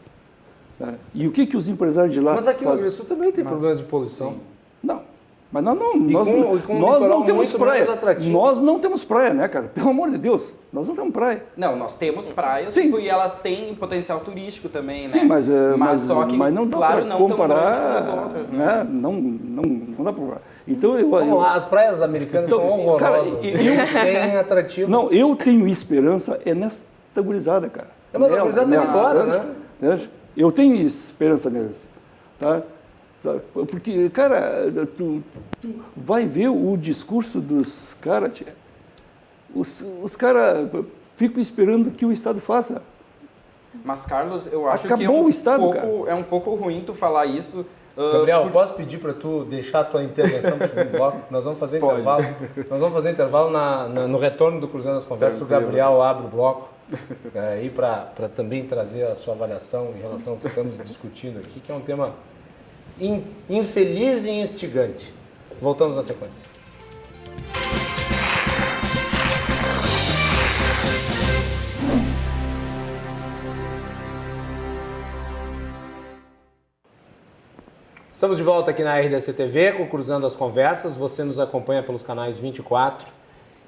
[SPEAKER 3] Tá? E o que os empresários de lá
[SPEAKER 2] Mas aqui no
[SPEAKER 3] fazem?
[SPEAKER 2] Rio Grande do Sul também tem problemas de poluição.
[SPEAKER 3] Sim. Não. Mas nós
[SPEAKER 2] com
[SPEAKER 3] não temos praia.
[SPEAKER 2] atrativo.
[SPEAKER 3] Nós não temos praia, né, cara? Pelo amor de Deus, nós não temos praia.
[SPEAKER 5] Não, nós temos praias e elas têm potencial turístico também, né?
[SPEAKER 3] Sim, mas
[SPEAKER 5] só que,
[SPEAKER 3] não dá
[SPEAKER 5] claro,
[SPEAKER 3] para
[SPEAKER 5] não
[SPEAKER 3] comparar,
[SPEAKER 5] tão grande como as outras, né?
[SPEAKER 3] Não dá para comparar. Então,
[SPEAKER 2] Vamos lá, as praias americanas são horrorosas.
[SPEAKER 3] Cara,
[SPEAKER 2] Tem atrativos.
[SPEAKER 3] Não, eu tenho esperança nessa gurizada, cara.
[SPEAKER 2] Mas a gurizada tá indo embora, né?
[SPEAKER 3] Eu tenho esperança neles, tá? Porque, cara, tu vai ver o discurso dos caras, tia. Os caras ficam esperando que o Estado faça.
[SPEAKER 5] Mas, Carlos, eu acho
[SPEAKER 3] Acabou
[SPEAKER 5] que
[SPEAKER 3] o Estado,
[SPEAKER 5] é um pouco ruim tu falar isso.
[SPEAKER 2] Gabriel, posso pedir para tu deixar a tua intervenção para o segundo bloco? Nós vamos fazer intervalo. Nós vamos fazer intervalo no retorno do Cruzando as Conversas.
[SPEAKER 5] Tranquilo.
[SPEAKER 2] O Gabriel abre o bloco aí para também trazer a sua avaliação em relação ao que estamos discutindo aqui, que é um tema infeliz e instigante. Voltamos na sequência. Estamos de volta aqui na RDC TV com Cruzando as Conversas. Você nos acompanha pelos canais 24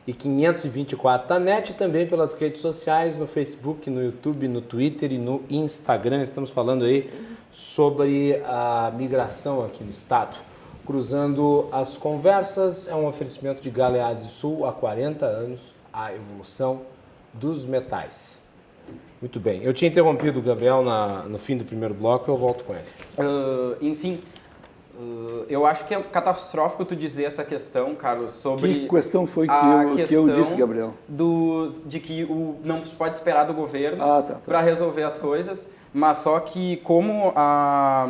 [SPEAKER 2] e 524 da NET e também pelas redes sociais, no Facebook, no YouTube, no Twitter e no Instagram. Estamos falando aí sobre a migração aqui no estado. Cruzando as Conversas é um oferecimento de Galeazzi Sul há 40 anos, a evolução dos metais. Muito bem. Eu tinha interrompido o Gabriel no fim do primeiro bloco, eu volto com ele.
[SPEAKER 5] Enfim, eu acho que é catastrófico tu dizer essa questão, Carlos, sobre...
[SPEAKER 3] Que questão foi que eu disse, Gabriel?
[SPEAKER 5] De que não se pode esperar do governo para resolver as coisas, mas só que como a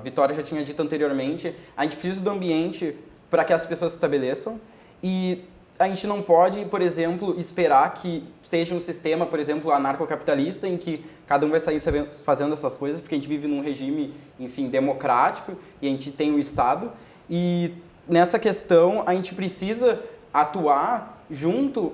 [SPEAKER 5] Vitória já tinha dito anteriormente, a gente precisa do ambiente para que as pessoas se estabeleçam e a gente não pode, por exemplo, esperar que seja um sistema, por exemplo, anarcocapitalista, em que cada um vai sair fazendo as suas coisas, porque a gente vive num regime, enfim, democrático e a gente tem o Estado. E nessa questão, a gente precisa atuar junto,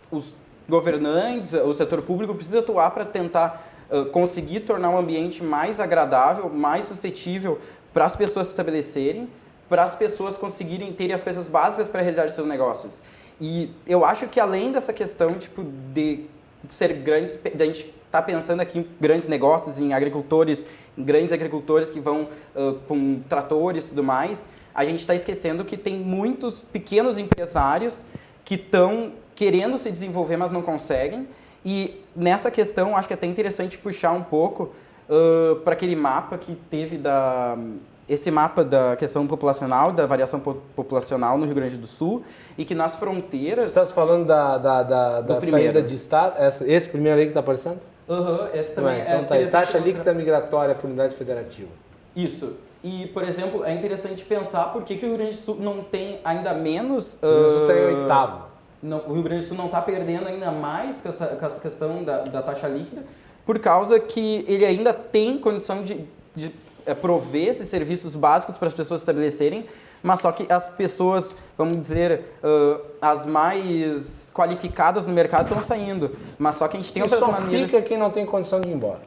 [SPEAKER 5] os governantes, o setor público precisa atuar para tentar conseguir tornar um ambiente mais agradável, mais suscetível para as pessoas se estabelecerem, para as pessoas conseguirem ter as coisas básicas para realizar seus negócios. E eu acho que além dessa questão tipo de ser grandes, de a gente estar pensando aqui em grandes negócios, em agricultores, em grandes agricultores que vão com tratores e tudo mais, a gente está esquecendo que tem muitos pequenos empresários que estão querendo se desenvolver, mas não conseguem. E nessa questão, acho que é até interessante puxar um pouco para aquele mapa que teve esse mapa da questão populacional, da variação populacional no Rio Grande do Sul, e que nas fronteiras...
[SPEAKER 2] Você está falando da saída de Estado? Esse primeiro aí que está aparecendo?
[SPEAKER 5] Esse também
[SPEAKER 2] então tá aí. Taxa líquida migratória por unidade federativa.
[SPEAKER 5] Isso. E, por exemplo, é interessante pensar por que o Rio Grande do Sul não tem ainda menos...
[SPEAKER 2] O Rio Grande do Sul tem oitavo.
[SPEAKER 5] O Rio Grande do Sul não está perdendo ainda mais com essa questão da taxa líquida, por causa que ele ainda tem condição de prover esses serviços básicos para as pessoas se estabelecerem, mas só que as pessoas, vamos dizer, as mais qualificadas no mercado estão saindo. Mas só que a gente tem outras maneiras...
[SPEAKER 2] Só fica quem não tem condição de ir embora.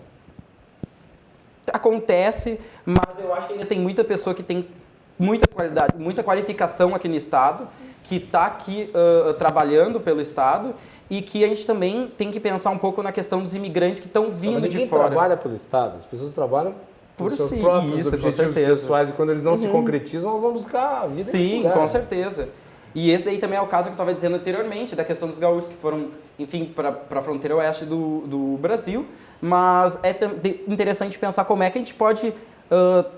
[SPEAKER 5] Acontece, mas eu acho que ainda tem muita pessoa que tem muita qualidade, muita qualificação aqui no Estado, que está aqui trabalhando pelo Estado e que a gente também tem que pensar um pouco na questão dos imigrantes que estão vindo de fora.
[SPEAKER 2] Ninguém trabalha pelo Estado, as pessoas trabalham por seus
[SPEAKER 5] si,
[SPEAKER 2] próprios
[SPEAKER 5] isso,
[SPEAKER 2] objetivos pessoais, e quando eles não se concretizam, elas vão buscar a vida em outro lugar.
[SPEAKER 5] Com certeza. E esse daí também é o caso que eu estava dizendo anteriormente, da questão dos gaúchos que foram, enfim, para a fronteira oeste do Brasil, mas é interessante pensar como é que a gente pode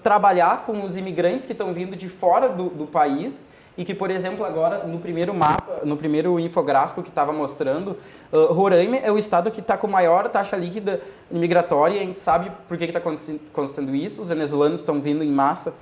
[SPEAKER 5] trabalhar com os imigrantes que estão vindo de fora do país e que, por exemplo, agora no primeiro mapa, no primeiro infográfico que estava mostrando, Roraima é o estado que está com maior taxa líquida migratória. A gente sabe por que está acontecendo isso. Os venezuelanos estavam vindo em massa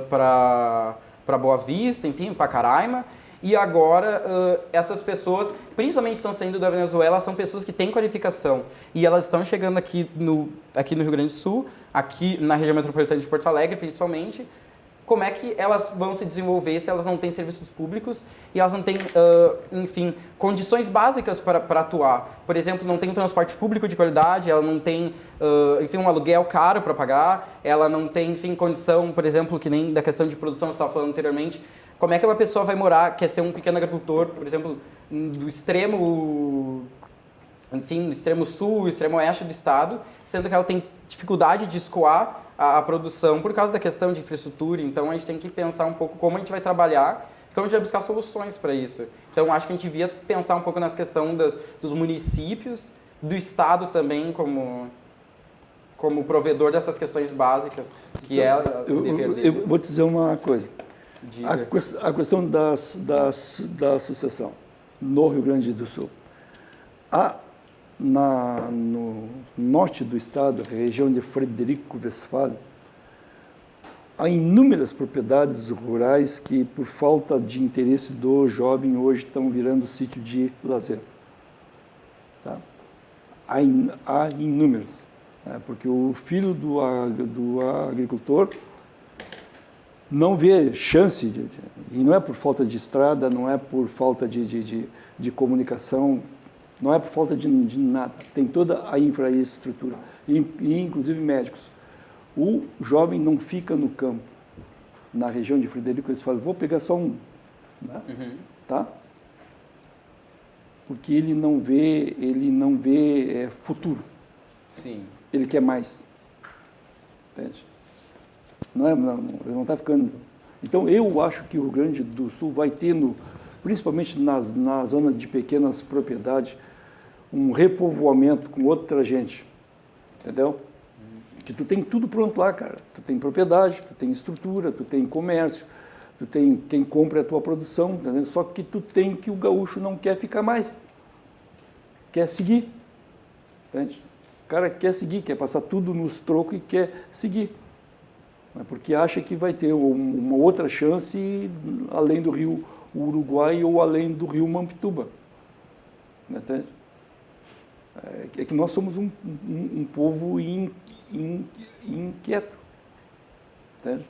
[SPEAKER 5] para Boa Vista, enfim, para Caraima. E agora essas pessoas, principalmente estão saindo da Venezuela, são pessoas que têm qualificação. E elas estão chegando aqui no Rio Grande do Sul, aqui na região metropolitana de Porto Alegre, principalmente. Como é que elas vão se desenvolver se elas não têm serviços públicos e elas não têm, enfim, condições básicas para atuar? Por exemplo, não tem um transporte público de qualidade, ela não tem, enfim, um aluguel caro para pagar, ela não tem, enfim, condição, por exemplo, que nem da questão de produção que você estava falando anteriormente. Como é que uma pessoa vai morar, quer ser um pequeno agricultor, por exemplo, do extremo sul, extremo oeste do estado, sendo que ela tem dificuldade de escoar a produção por causa da questão de infraestrutura. Então, a gente tem que pensar um pouco como a gente vai trabalhar, como a gente vai buscar soluções para isso. Então, acho que a gente devia pensar um pouco nessa questão dos municípios, do Estado também como provedor dessas questões básicas, que é o dever deles.
[SPEAKER 3] Eu vou te dizer uma coisa. A questão da associação no Rio Grande do Sul. No norte do estado, região de Frederico Westphalen, há inúmeras propriedades rurais que, por falta de interesse do jovem, hoje estão virando sítio de lazer. Tá? Há inúmeras, né? Porque o filho do agricultor não vê chance, e não é por falta de estrada, não é por falta de comunicação, não é por falta de nada, tem toda a infraestrutura, e inclusive médicos. O jovem não fica no campo, na região de Frederico, eles falam, vou pegar só um, né? Tá? Porque ele não vê futuro.
[SPEAKER 5] Sim.
[SPEAKER 3] Ele quer mais. Entende? Ele não está ficando. Então, eu acho que o Rio Grande do Sul vai ter principalmente nas zonas de pequenas propriedades, um repovoamento com outra gente, entendeu? Que tu tem tudo pronto lá, cara. Tu tem propriedade, tu tem estrutura, tu tem comércio, tu tem quem compra a tua produção, entendeu? Só que tu tem que o gaúcho não quer ficar mais, quer seguir, entende? O cara quer seguir, quer passar tudo nos trocos e quer seguir, né? Porque acha que vai ter uma outra chance além do rio Uruguai ou além do rio Mampituba, né? Entende? É que nós somos um povo inquieto, entende?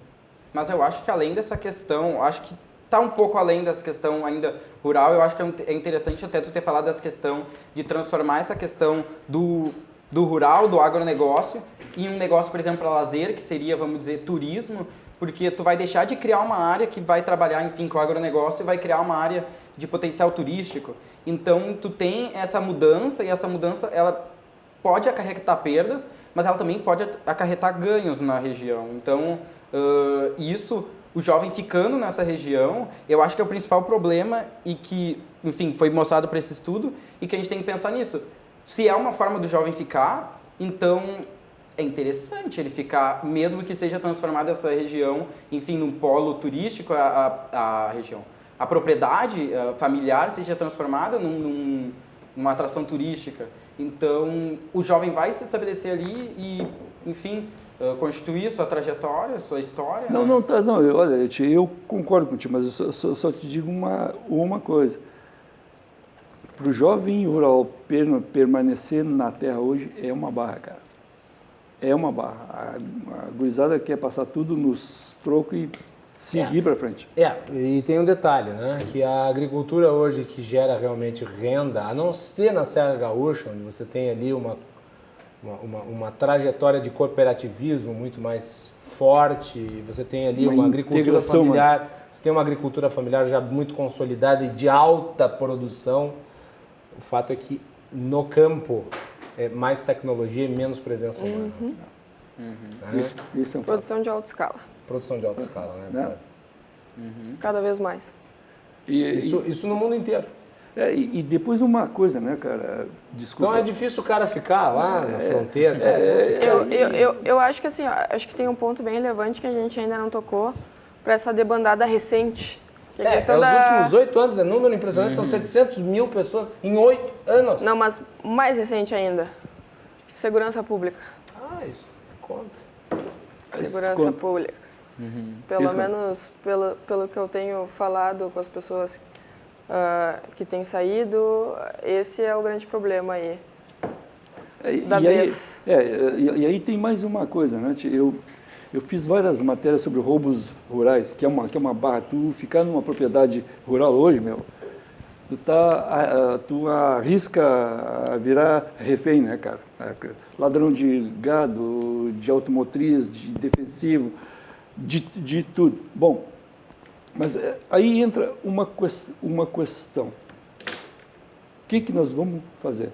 [SPEAKER 5] Mas eu acho que além dessa questão, acho que está um pouco além dessa questão ainda rural, eu acho que é interessante até tu ter falado dessa questão de transformar essa questão do rural, do agronegócio, em um negócio, por exemplo, para lazer, que seria, vamos dizer, turismo, porque tu vai deixar de criar uma área que vai trabalhar, enfim, com o agronegócio e vai criar uma área de potencial turístico. Então, tu tem essa mudança, e essa mudança, ela pode acarretar perdas, mas ela também pode acarretar ganhos na região. Então, isso, o jovem ficando nessa região, eu acho que é o principal problema e que, enfim, foi mostrado para esse estudo e que a gente tem que pensar nisso. Se é uma forma do jovem ficar, então é interessante ele ficar, mesmo que seja transformada essa região, enfim, num polo turístico, a região. A propriedade familiar seja transformada numa atração turística. Então, o jovem vai se estabelecer ali e, enfim, constituir sua trajetória, sua história.
[SPEAKER 3] Não,
[SPEAKER 5] né?
[SPEAKER 3] não, tá, não. Olha, eu concordo contigo, mas eu só te digo uma coisa. Para o jovem rural permanecer na terra hoje é uma barra, cara. É uma barra. A gurizada quer passar tudo nos trocos e seguir para frente.
[SPEAKER 2] E tem um detalhe, né? Que a agricultura hoje que gera realmente renda, a não ser na Serra Gaúcha, onde você tem ali uma trajetória de cooperativismo muito mais forte, você tem ali uma agricultura familiar, você tem uma agricultura familiar já muito consolidada e de alta produção. O fato é que no campo é mais tecnologia e menos presença humana. Né?
[SPEAKER 3] Isso é um fato.
[SPEAKER 4] Produção de alta escala.
[SPEAKER 2] Produção de alta escala, né?
[SPEAKER 4] Cada vez mais.
[SPEAKER 2] Isso no mundo inteiro.
[SPEAKER 3] E depois uma coisa, né, cara? Desculpa.
[SPEAKER 2] Então é difícil o cara ficar lá na fronteira.
[SPEAKER 4] Eu acho que assim, acho que tem um ponto bem relevante que a gente ainda não tocou para essa debandada recente. Que a questão
[SPEAKER 2] os últimos 8 anos, é número impressionante, são 700 mil pessoas em 8 anos.
[SPEAKER 4] Não, mas mais recente ainda. Segurança pública.
[SPEAKER 2] Isso conta.
[SPEAKER 4] Segurança pública. Pelo menos pelo que eu tenho falado com as pessoas que têm saído, esse é o grande problema aí. Da vez.
[SPEAKER 3] E aí tem mais uma coisa, né? Eu fiz várias matérias sobre roubos rurais, que é uma barra. Tu ficar numa propriedade rural hoje, tu arrisca a virar refém, né, cara? Ladrão de gado, de automotriz, de defensivo, de tudo. Bom, mas aí entra uma questão. O que nós vamos fazer?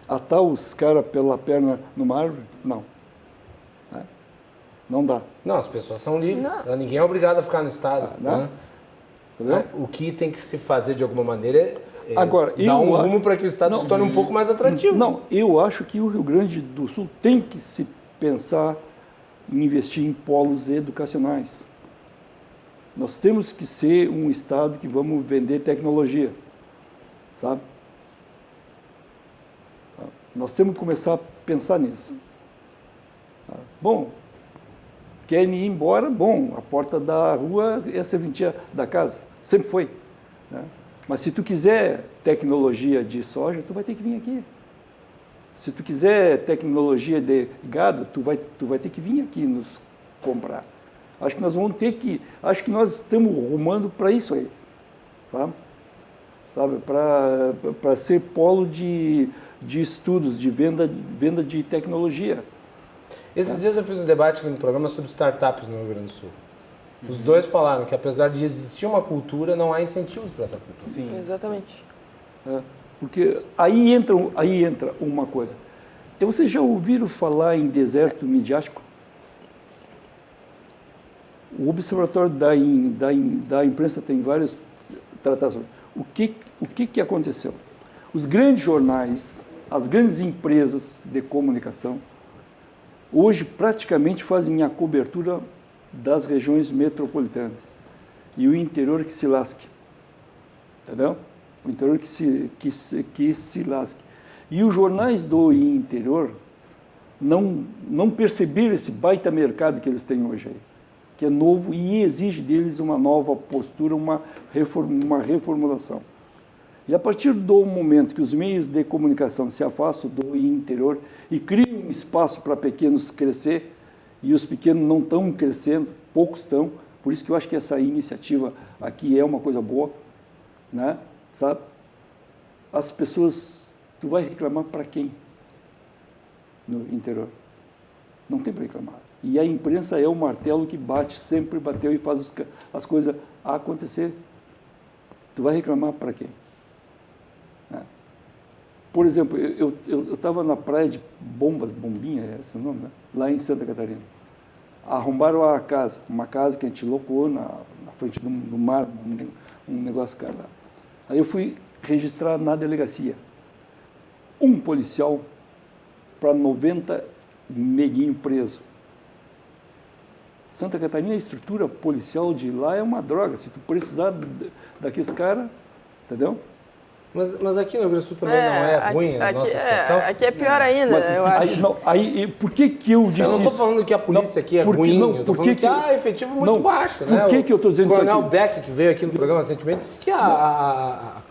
[SPEAKER 3] Atar os caras pela perna numa árvore? Não. Não dá.
[SPEAKER 2] Não, as pessoas são livres. Ninguém é obrigado a ficar no estado. Né? O que tem que se fazer de alguma maneira é
[SPEAKER 3] agora,
[SPEAKER 2] dar um rumo para que o estado se torne um pouco mais atrativo.
[SPEAKER 3] Não, eu acho que o Rio Grande do Sul tem que se pensar em investir em polos educacionais. Nós temos que ser um estado que vamos vender tecnologia, sabe? Nós temos que começar a pensar nisso. Bom, querem ir embora, bom, a porta da rua é a serventia da casa, sempre foi. Né? Mas se tu quiser tecnologia de soja, tu vai ter que vir aqui. Se tu quiser tecnologia de gado, tu vai ter que vir aqui nos comprar. Acho que nós estamos rumando para isso aí, sabe? Para ser polo de estudos, de venda de tecnologia.
[SPEAKER 2] Esses dias eu fiz um debate aqui no programa sobre startups no Rio Grande do Sul. Os dois falaram que apesar de existir uma cultura, não há incentivos para essa cultura.
[SPEAKER 4] Sim. Exatamente.
[SPEAKER 3] Porque aí entra uma coisa. Vocês já ouviram falar em deserto midiático? O Observatório da Imprensa tem vários tratar sobre. O que aconteceu? Os grandes jornais, as grandes empresas de comunicação, hoje praticamente fazem a cobertura das regiões metropolitanas. E o interior que se lasque. Entendeu? O interior que se lasque. E os jornais do interior não perceberam esse baita mercado que eles têm hoje aí, que é novo e exige deles uma nova postura, uma reformulação. E a partir do momento que os meios de comunicação se afastam do interior e criam um espaço para pequenos crescer, e os pequenos não estão crescendo, poucos estão, por isso que eu acho que essa iniciativa aqui é uma coisa boa, né? Sabe? As pessoas, tu vai reclamar para quem no interior? Não tem para reclamar. E a imprensa é o martelo que bate, sempre bateu e faz as coisas acontecer. Tu vai reclamar para quem? Por exemplo, eu estava na praia de Bombinha, é esse o nome, né? Lá em Santa Catarina. Arrombaram a casa, uma casa que a gente locou na frente do mar, um negócio cara lá. Aí eu fui registrar na delegacia. Um policial para 90 neguinho preso. Santa Catarina, a estrutura policial de lá é uma droga. Se tu precisar daqueles caras, entendeu?
[SPEAKER 2] Mas aqui no Rio Grande do Sul também não é ruim a nossa situação?
[SPEAKER 4] Aqui é pior ainda, eu acho.
[SPEAKER 3] Por que eu disse isso?
[SPEAKER 2] Eu não estou falando que a polícia aqui é ruim, eu estou falando que efetivo muito baixo.
[SPEAKER 3] Por que eu estou dizendo isso aqui?
[SPEAKER 2] O Coronel Beck, que veio aqui no programa recentemente, disse que a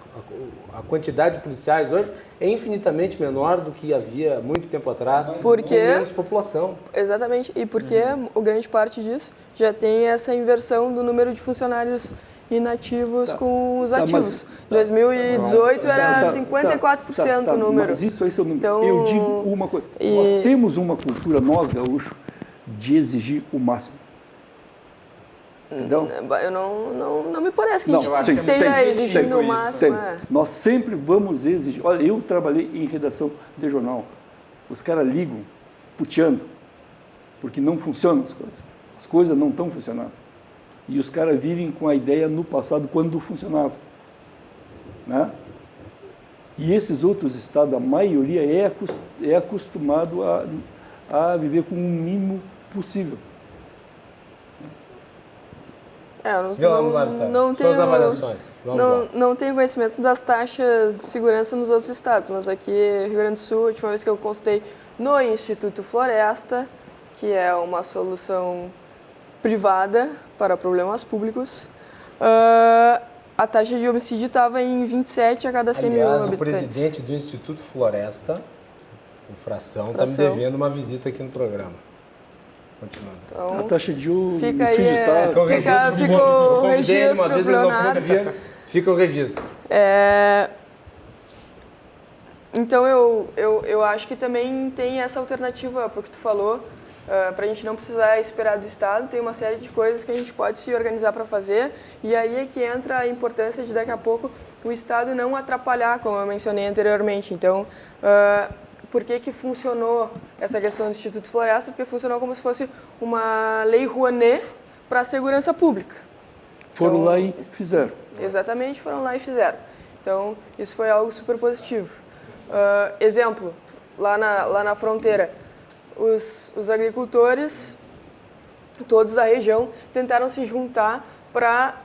[SPEAKER 2] quantidade de policiais hoje é infinitamente menor do que havia muito tempo atrás, com menos população.
[SPEAKER 4] Exatamente, e porque a grande parte disso já tem essa inversão do número de funcionários inativos com os ativos. 2018 era 54% o número.
[SPEAKER 3] Mas isso aí é o número.
[SPEAKER 4] Então,
[SPEAKER 3] eu digo uma coisa, nós temos uma cultura, nós gaúchos, de exigir o máximo. Entendeu?
[SPEAKER 4] Eu não me parece que a gente
[SPEAKER 3] Não,
[SPEAKER 4] esteja exigindo o máximo.
[SPEAKER 3] Nós sempre vamos exigir. Olha, eu trabalhei em redação de jornal. Os caras ligam, puteando, porque não funcionam as coisas. As coisas não estão funcionando. E os caras vivem com a ideia no passado, quando funcionava. Né? E esses outros estados, a maioria é acostumado a viver com o mínimo possível.
[SPEAKER 2] Vamos lá, Vitória. Suas avaliações.
[SPEAKER 4] Não tenho conhecimento das taxas de segurança nos outros estados, mas aqui no Rio Grande do Sul, a última vez que eu consultei no Instituto Floresta, que é uma solução privada para problemas públicos, a taxa de homicídio estava em 27 a cada 100 mil habitantes.
[SPEAKER 2] O presidente do Instituto Floresta, o Fração, está me devendo uma visita aqui no programa. Continuando.
[SPEAKER 3] Então, a taxa de homicídio
[SPEAKER 4] ficou o registro, Leonardo.
[SPEAKER 2] Fica o registro.
[SPEAKER 4] Então, eu acho que também tem essa alternativa para o que tu falou, para a gente não precisar esperar do Estado, tem uma série de coisas que a gente pode se organizar para fazer, e aí é que entra a importância de daqui a pouco o Estado não atrapalhar, como eu mencionei anteriormente. Então, por que funcionou essa questão do Instituto Floresta? Porque funcionou como se fosse uma lei Rouanet para a segurança pública.
[SPEAKER 3] Foram lá e fizeram.
[SPEAKER 4] Exatamente, foram lá e fizeram. Então, isso foi algo super positivo. Exemplo, lá na fronteira, os agricultores, todos da região, tentaram se juntar para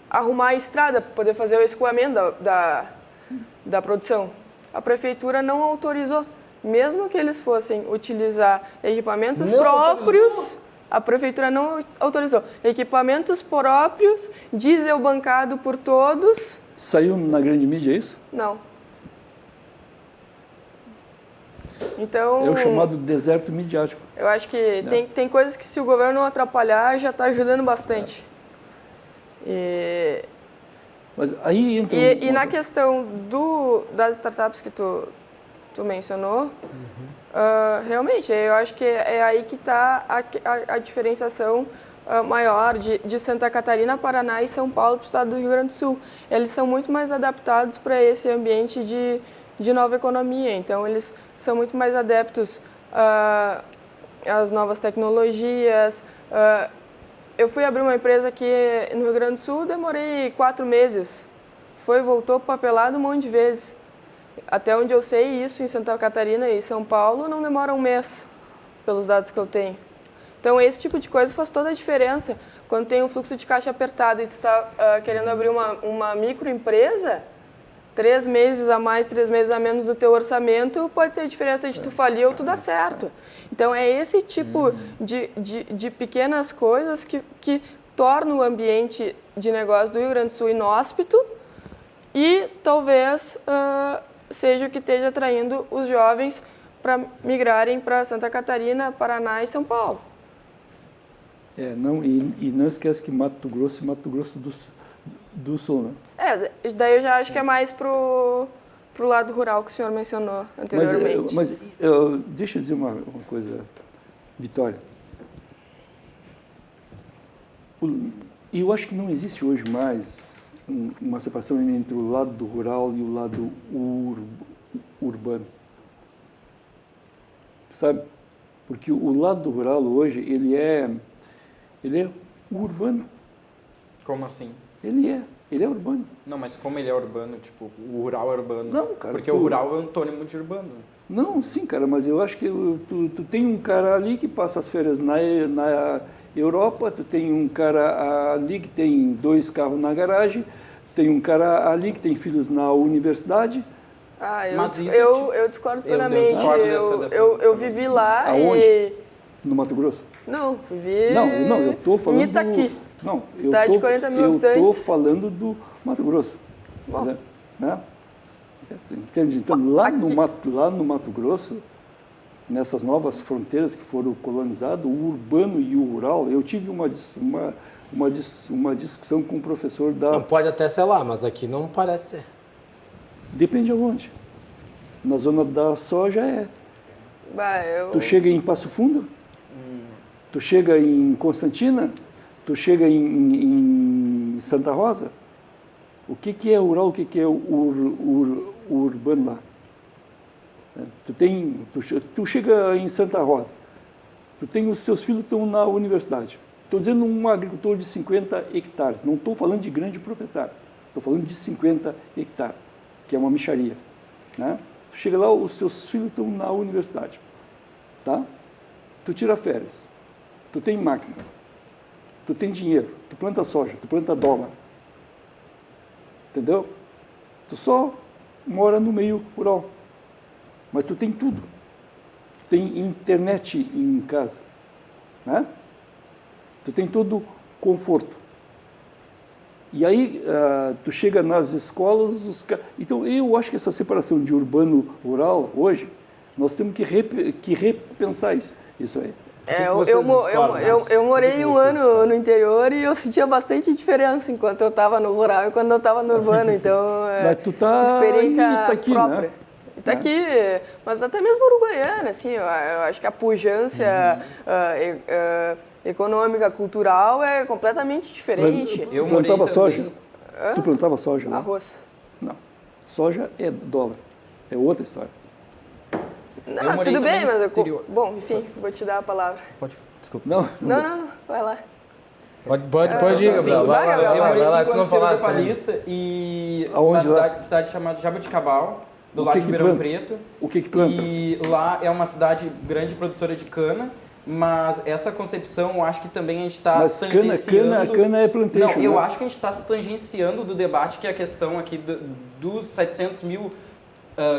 [SPEAKER 4] arrumar a estrada, para poder fazer o escoamento da produção. A prefeitura não autorizou. Mesmo que eles fossem utilizar equipamentos próprios, a prefeitura não autorizou. Equipamentos próprios, diesel bancado por todos.
[SPEAKER 3] Saiu na grande mídia, é isso?
[SPEAKER 4] Não. Então,
[SPEAKER 3] é o chamado deserto midiático.
[SPEAKER 4] Eu acho que tem coisas que, se o governo não atrapalhar, já está ajudando bastante.
[SPEAKER 3] Mas aí entra
[SPEAKER 4] e na questão das startups que tu mencionou, realmente, eu acho que é aí que está a diferenciação maior de Santa Catarina, Paraná e São Paulo para o estado do Rio Grande do Sul. Eles são muito mais adaptados para esse ambiente de nova economia, então eles são muito mais adeptos às novas tecnologias. Eu fui abrir uma empresa aqui no Rio Grande do Sul, demorei 4 meses foi e voltou papelado um monte de vezes. Até onde eu sei, isso em Santa Catarina e São Paulo não demora um mês, pelos dados que eu tenho. Então, esse tipo de coisa faz toda a diferença. Quando tem um fluxo de caixa apertado e tu está querendo abrir uma microempresa, 3 meses a mais, 3 meses a menos do teu orçamento, pode ser a diferença de tu falir ou tu dar certo. Então, é esse tipo de pequenas coisas que tornam o ambiente de negócio do Rio Grande do Sul inóspito e talvez seja o que esteja atraindo os jovens para migrarem para Santa Catarina, Paraná e São Paulo.
[SPEAKER 3] Não esquece que Mato Grosso e Mato Grosso do Sul, né?
[SPEAKER 4] Daí eu já acho que é mais pro lado rural que o senhor mencionou anteriormente.
[SPEAKER 3] Mas deixa eu dizer uma coisa, Vitória. Eu acho que não existe hoje mais uma separação entre o lado rural e o lado urbano. Sabe? Porque o lado rural hoje, ele é urbano.
[SPEAKER 5] Como assim?
[SPEAKER 3] Ele é urbano.
[SPEAKER 5] Não, mas como ele é urbano, tipo, o rural é urbano?
[SPEAKER 3] Não, cara.
[SPEAKER 5] Porque o rural é um antônimo de urbano.
[SPEAKER 3] Não, sim, cara, mas eu acho que tu tem um cara ali que passa as férias na Europa, tu tem um cara ali que tem 2 carros na garagem, tu tem um cara ali que tem filhos na universidade.
[SPEAKER 4] Eu discordo plenamente. Eu vivi lá.
[SPEAKER 3] Aonde? No Mato Grosso?
[SPEAKER 4] Não, vivi
[SPEAKER 3] não, eu estou falando
[SPEAKER 4] em Itaqui.
[SPEAKER 3] Não,
[SPEAKER 4] cidade de 40 mil habitantes.
[SPEAKER 3] Eu estou falando do Mato Grosso.
[SPEAKER 4] Bom.
[SPEAKER 3] Né? Entende? Então, lá no Mato Grosso, nessas novas fronteiras que foram colonizadas, o urbano e o rural, eu tive uma discussão com o professor da...
[SPEAKER 6] Não, pode até ser lá, mas aqui não parece ser.
[SPEAKER 3] Depende aonde. Na zona da soja é. Tu chega em Passo Fundo, tu chega em Constantina, tu chega em Santa Rosa. O que é rural, o que é o urbano lá? Tu chega em Santa Rosa, tu tem os teus filhos estão na universidade. Estou dizendo um agricultor de 50 hectares, não estou falando de grande proprietário, estou falando de 50 hectares, que é uma mixaria. Né? Tu chega lá, os teus filhos estão na universidade. Tá? Tu tira férias, tu tem máquinas, tu tem dinheiro, tu planta soja, tu planta dólar. Entendeu? Tu só mora no meio rural, mas tu tem tudo. Tu tem internet em casa, né? Tu tem todo conforto. E aí tu chega nas escolas, então eu acho que essa separação de urbano-rural hoje, nós temos que repensar isso aí.
[SPEAKER 4] Eu morei um ano no interior e eu sentia bastante diferença enquanto eu estava no rural e quando eu estava no urbano, então
[SPEAKER 3] mas tu tá
[SPEAKER 4] experiência
[SPEAKER 3] em Itaqui,
[SPEAKER 4] própria.
[SPEAKER 3] Né?
[SPEAKER 4] Itaqui, mas até mesmo uruguaiana, assim, eu acho que a pujança econômica, cultural é completamente diferente.
[SPEAKER 3] Tu plantava soja? Tu plantava soja lá?
[SPEAKER 4] Arroz.
[SPEAKER 3] Não, soja é dólar, é outra história.
[SPEAKER 4] Não, tudo bem, mas bom, enfim, vou te dar a palavra.
[SPEAKER 6] Desculpa.
[SPEAKER 4] Não, vai lá.
[SPEAKER 6] Pode ir, Gabriel.
[SPEAKER 5] Eu morei 5
[SPEAKER 6] tu
[SPEAKER 5] anos
[SPEAKER 6] não
[SPEAKER 5] em
[SPEAKER 6] falasse.
[SPEAKER 5] Paulista e
[SPEAKER 3] Aonde
[SPEAKER 5] uma cidade chamada Jabuticabal, do lado de Ribeirão Preto.
[SPEAKER 3] O que planta?
[SPEAKER 5] E lá é uma cidade grande produtora de cana, mas essa concepção eu acho que também a gente está tangenciando...
[SPEAKER 3] Cana é plantation.
[SPEAKER 5] Não, eu
[SPEAKER 3] né?
[SPEAKER 5] acho que a gente está se tangenciando do debate que é a questão aqui dos 700 mil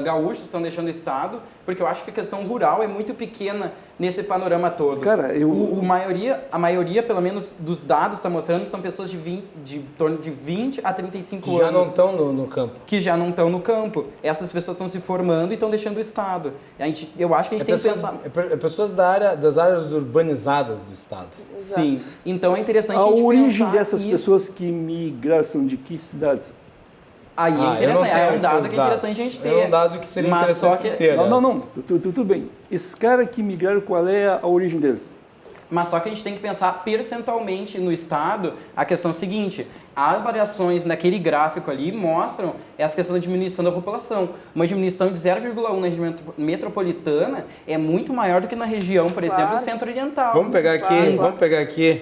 [SPEAKER 5] gaúchos estão deixando o estado, porque eu acho que a questão rural é muito pequena nesse panorama todo.
[SPEAKER 3] Cara,
[SPEAKER 5] a maioria, pelo menos dos dados está mostrando, são pessoas de torno de 20 a 35 anos.
[SPEAKER 6] Já não estão no campo.
[SPEAKER 5] Que já não estão no campo. Essas pessoas estão se formando e estão deixando o estado. Eu acho que a gente tem que pensar...
[SPEAKER 6] Pessoas das áreas urbanizadas do estado.
[SPEAKER 4] Exato.
[SPEAKER 5] Sim. Então é interessante a gente
[SPEAKER 3] origem
[SPEAKER 5] pensar
[SPEAKER 3] dessas
[SPEAKER 5] isso.
[SPEAKER 3] pessoas que migraram são de que cidades?
[SPEAKER 5] Aí é interessante, é um dado que é interessante a gente ter.
[SPEAKER 6] É um dado que seria interessante se ter.
[SPEAKER 3] Não. Tudo bem. Esses caras que migraram, qual é a origem deles?
[SPEAKER 5] Mas só que a gente tem que pensar percentualmente no estado a questão seguinte, as variações naquele gráfico ali mostram essa questão da diminuição da população. Uma diminuição de 0,1 na região metropolitana é muito maior do que na região, por exemplo, centro-oriental.
[SPEAKER 6] Vamos pegar aqui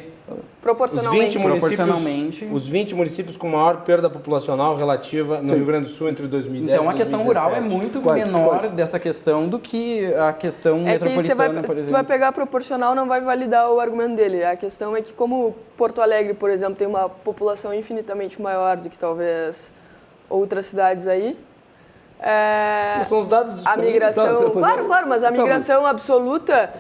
[SPEAKER 4] Proporcionalmente.
[SPEAKER 5] Proporcionalmente.
[SPEAKER 2] Os 20 municípios com maior perda populacional relativa no Rio Grande do Sul entre 2010
[SPEAKER 5] Então
[SPEAKER 2] e
[SPEAKER 5] a questão
[SPEAKER 2] 2017.
[SPEAKER 5] rural é muito
[SPEAKER 3] Quase,
[SPEAKER 5] menor
[SPEAKER 3] quase.
[SPEAKER 5] dessa questão do que a questão
[SPEAKER 4] É que
[SPEAKER 5] metropolitana, por
[SPEAKER 4] se
[SPEAKER 5] exemplo.
[SPEAKER 4] tu vai pegar proporcional, não vai validar o argumento dele. A questão é que como Porto Alegre, por exemplo, tem uma população infinitamente maior do que talvez outras cidades aí,
[SPEAKER 2] São os dados
[SPEAKER 4] a
[SPEAKER 2] disponíveis.
[SPEAKER 4] migração...
[SPEAKER 3] Tá,
[SPEAKER 4] Claro, mas a migração absoluta,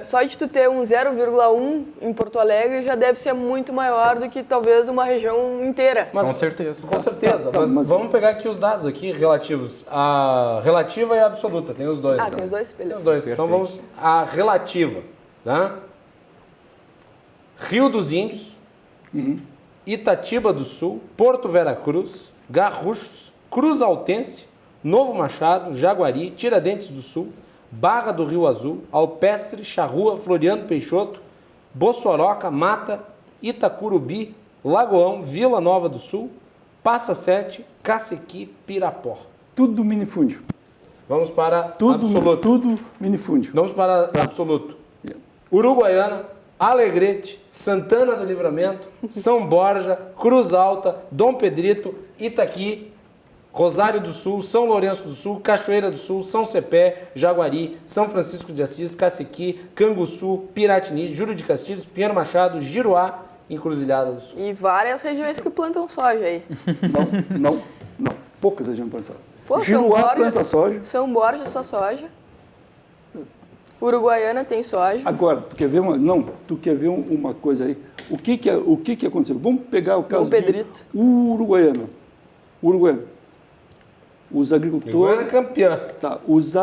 [SPEAKER 4] só de tu ter um 0,1 em Porto Alegre já deve ser muito maior do que talvez uma região inteira.
[SPEAKER 2] Mas-
[SPEAKER 5] Com certeza.
[SPEAKER 2] Com certeza,
[SPEAKER 3] Tá,
[SPEAKER 2] mas
[SPEAKER 3] mas-
[SPEAKER 2] vamos pegar aqui os dados aqui relativos. A relativa e a absoluta, tem os dois.
[SPEAKER 4] Ah,
[SPEAKER 2] então.
[SPEAKER 4] tem os dois?
[SPEAKER 2] Tem os
[SPEAKER 4] Beleza.
[SPEAKER 2] dois. Então vamos à relativa, tá? Rio dos Índios, Itatiba do Sul, Porto Vera Cruz, Garruchos, Cruz Altense, Novo Machado, Jaguari, Tiradentes do Sul, Barra do Rio Azul, Alpestre, Charrua, Floriano Peixoto, Bossoroca, Mata, Itacurubi, Lagoão, Vila Nova do Sul, Passa Sete, Cacequi, Pirapó.
[SPEAKER 3] Tudo minifúndio.
[SPEAKER 2] Vamos para
[SPEAKER 3] Tudo,
[SPEAKER 2] absoluto.
[SPEAKER 3] tudo minifúndio.
[SPEAKER 2] Vamos para absoluto. Uruguaiana, Alegrete, Santana do Livramento, São Borja, Cruz Alta, Dom Pedrito, Itaqui, Rosário do Sul, São Lourenço do Sul, Cachoeira do Sul, São Cepé, Jaguari, São Francisco de Assis, Cacequi, Canguçu, Piratini, Júlio de Castilhos, Pinheiro Machado, Giruá, Encruzilhada do Sul.
[SPEAKER 4] E várias regiões que plantam soja aí.
[SPEAKER 3] Não. Poucas regiões plantam soja.
[SPEAKER 4] Pô,
[SPEAKER 3] Giruá planta soja.
[SPEAKER 4] São Borja só soja. Uruguaiana tem soja.
[SPEAKER 3] Agora, tu quer ver uma coisa aí? O que aconteceu? Vamos pegar o caso
[SPEAKER 4] Dom Pedrito.
[SPEAKER 3] de Uruguaiana. Os agricultores...
[SPEAKER 2] Uruguaiana é campeã.
[SPEAKER 3] Tá, os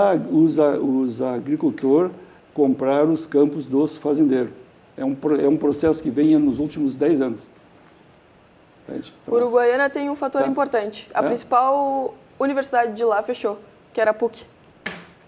[SPEAKER 3] agricultores compraram os campos dos fazendeiros. É um processo que vem nos últimos 10 anos. Entende? Então,
[SPEAKER 4] Uruguaiana tem um fator
[SPEAKER 3] Tá.
[SPEAKER 4] importante. A
[SPEAKER 3] É?
[SPEAKER 4] principal universidade de lá fechou, que era a PUC.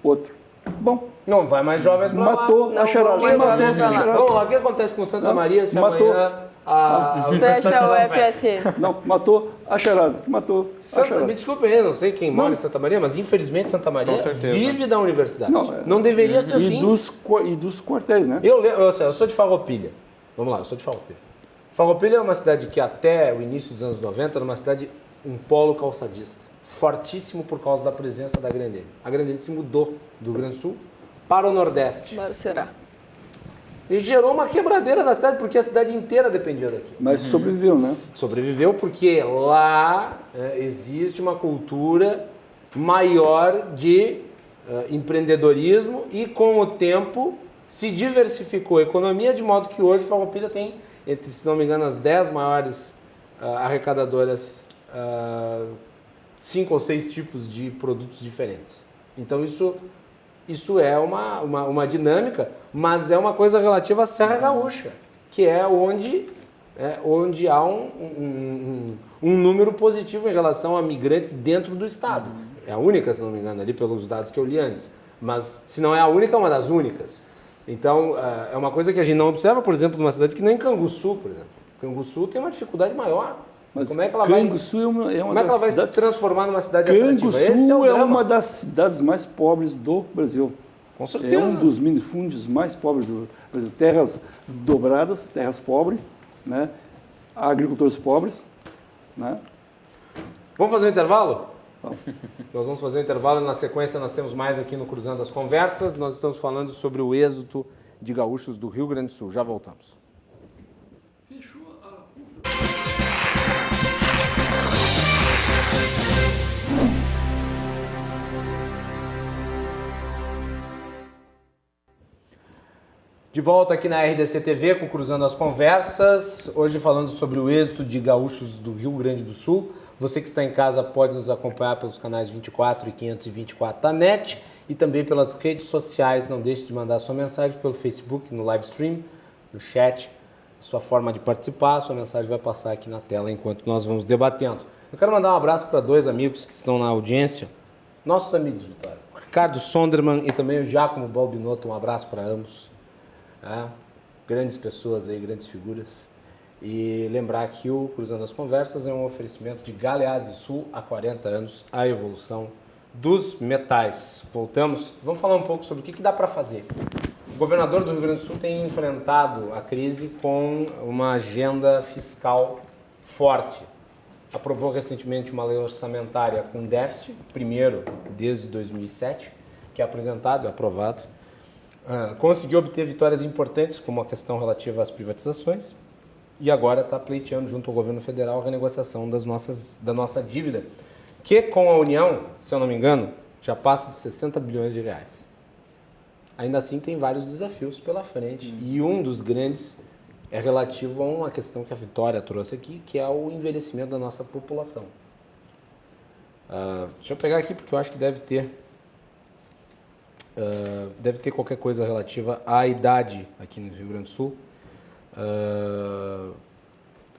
[SPEAKER 3] outro. Bom,
[SPEAKER 2] Não vai mais jovens pra lá.
[SPEAKER 3] matou
[SPEAKER 4] Não,
[SPEAKER 3] a charada.
[SPEAKER 2] O que
[SPEAKER 4] Mas
[SPEAKER 2] acontece,
[SPEAKER 4] vamos lá.
[SPEAKER 2] vamos lá, o que acontece com Santa
[SPEAKER 3] Não,
[SPEAKER 2] Maria se
[SPEAKER 3] matou.
[SPEAKER 2] amanhã a
[SPEAKER 4] Fecha o
[SPEAKER 2] Universidade
[SPEAKER 4] FSM.
[SPEAKER 3] Não, matou a charada. Matou a
[SPEAKER 2] Santa,
[SPEAKER 3] charada.
[SPEAKER 2] me desculpe aí, não sei quem mora
[SPEAKER 3] Não.
[SPEAKER 2] em Santa Maria, mas infelizmente Santa Maria
[SPEAKER 5] Com certeza.
[SPEAKER 2] vive da universidade.
[SPEAKER 3] Não,
[SPEAKER 2] Não,
[SPEAKER 3] é.
[SPEAKER 2] deveria ser assim.
[SPEAKER 3] E dos quartéis, né?
[SPEAKER 2] Eu sou de Farroupilha. Vamos lá, eu sou de Farroupilha. Farroupilha é uma cidade que até o início dos anos 90 era uma cidade, um polo calçadista. Fortíssimo por causa da presença da Grendene. A Grendene se mudou do Rio Grande do Sul para o Nordeste.
[SPEAKER 4] Agora será.
[SPEAKER 2] E gerou uma quebradeira da cidade, porque a cidade inteira dependia daqui.
[SPEAKER 3] Mas sobreviveu, né?
[SPEAKER 2] Sobreviveu porque lá existe uma cultura maior de empreendedorismo e com o tempo se diversificou a economia de modo que hoje Farroupilha tem, entre, se não me engano, as 10 maiores arrecadadoras, 5 ou 6 tipos de produtos diferentes. Então isso é uma dinâmica, mas é uma coisa relativa à Serra Gaúcha, que é onde há um número positivo em relação a migrantes dentro do estado. É a única, se não me engano, ali pelos dados que eu li antes. Mas se não é a única, é uma das únicas. Então, é uma coisa que a gente não observa, por exemplo, numa cidade que nem Canguçu, por exemplo. Canguçu tem uma dificuldade maior.
[SPEAKER 3] Mas
[SPEAKER 2] como é que ela vai,
[SPEAKER 3] Canguçu é uma
[SPEAKER 2] como é que ela
[SPEAKER 3] das
[SPEAKER 2] vai se
[SPEAKER 3] cidades...
[SPEAKER 2] transformar numa cidade atrativa? Esse
[SPEAKER 3] Canguçu
[SPEAKER 2] é o
[SPEAKER 3] é
[SPEAKER 2] drama.
[SPEAKER 3] uma das cidades mais pobres do Brasil.
[SPEAKER 2] Com certeza.
[SPEAKER 3] É um dos minifúndios mais pobres do Brasil. Terras dobradas, terras pobres, né? Agricultores pobres, né?
[SPEAKER 2] Vamos fazer um intervalo?
[SPEAKER 3] Vamos.
[SPEAKER 2] Nós vamos fazer um intervalo e na sequência nós temos mais aqui no Cruzando as Conversas. Nós estamos falando sobre o êxodo de gaúchos do Rio Grande do Sul. Já voltamos. De volta aqui na RDC TV com Cruzando as Conversas, hoje falando sobre o êxito de gaúchos do Rio Grande do Sul. Você que está em casa pode nos acompanhar pelos canais 24 e 524 da NET e também pelas redes sociais. Não deixe de mandar sua mensagem pelo Facebook, no live stream, no chat, a sua forma de participar. A sua mensagem vai passar aqui na tela enquanto nós vamos debatendo. Eu quero mandar um abraço para dois amigos que estão na audiência, nossos amigos, Vitória. O Ricardo Sonderman e também o Giacomo Balbinotto. Um abraço para ambos. Grandes pessoas aí, grandes figuras. E lembrar que o Cruzando as Conversas é um oferecimento de Galeazzi Sul, há 40 anos, a evolução dos metais. Voltamos, vamos falar um pouco sobre o que dá para fazer. O governador do Rio Grande do Sul tem enfrentado a crise com uma agenda fiscal forte. Aprovou recentemente uma lei orçamentária com déficit, primeiro desde 2007, que é apresentado e aprovado. Conseguiu obter vitórias importantes, como a questão relativa às privatizações, e agora está pleiteando junto ao governo federal a renegociação da nossa dívida, que com a União, se eu não me engano, já passa de 60 bilhões de reais. Ainda assim tem vários desafios pela frente, e um dos grandes é relativo a uma questão que a Vitória trouxe aqui, que é o envelhecimento da nossa população. Deixa eu pegar aqui, porque eu acho que deve ter qualquer coisa relativa à idade aqui no Rio Grande do Sul.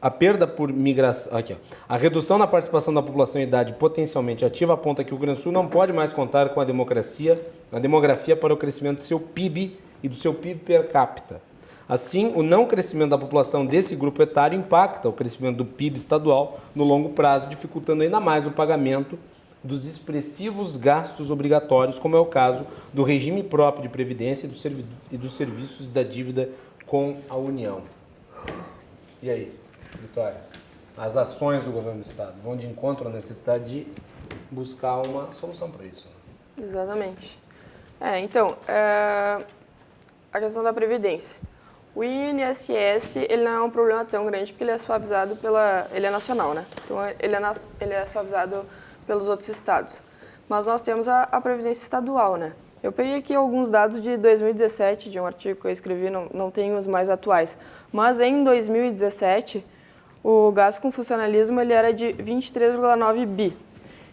[SPEAKER 2] A perda por migração... Aqui, ó. A redução na participação da população em idade potencialmente ativa aponta que o Rio Grande do Sul não pode mais contar com a demografia para o crescimento do seu PIB e do seu PIB per capita. Assim, o não crescimento da população desse grupo etário impacta o crescimento do PIB estadual no longo prazo, dificultando ainda mais o pagamento dos expressivos gastos obrigatórios, como é o caso do regime próprio de previdência e dos serviços da dívida com a União. E aí, Vitória? As ações do governo do Estado vão de encontro à necessidade de buscar uma solução para isso.
[SPEAKER 4] Exatamente. Então, a questão da Previdência. O INSS, ele não é um problema tão grande porque ele é suavizado ele é nacional, né? Então, ele é suavizado pelos outros estados. Mas nós temos a Previdência Estadual, né? Eu peguei aqui alguns dados de 2017, de um artigo que eu escrevi, não tenho os mais atuais. Mas em 2017, o gasto com funcionalismo ele era de 23,9 bi.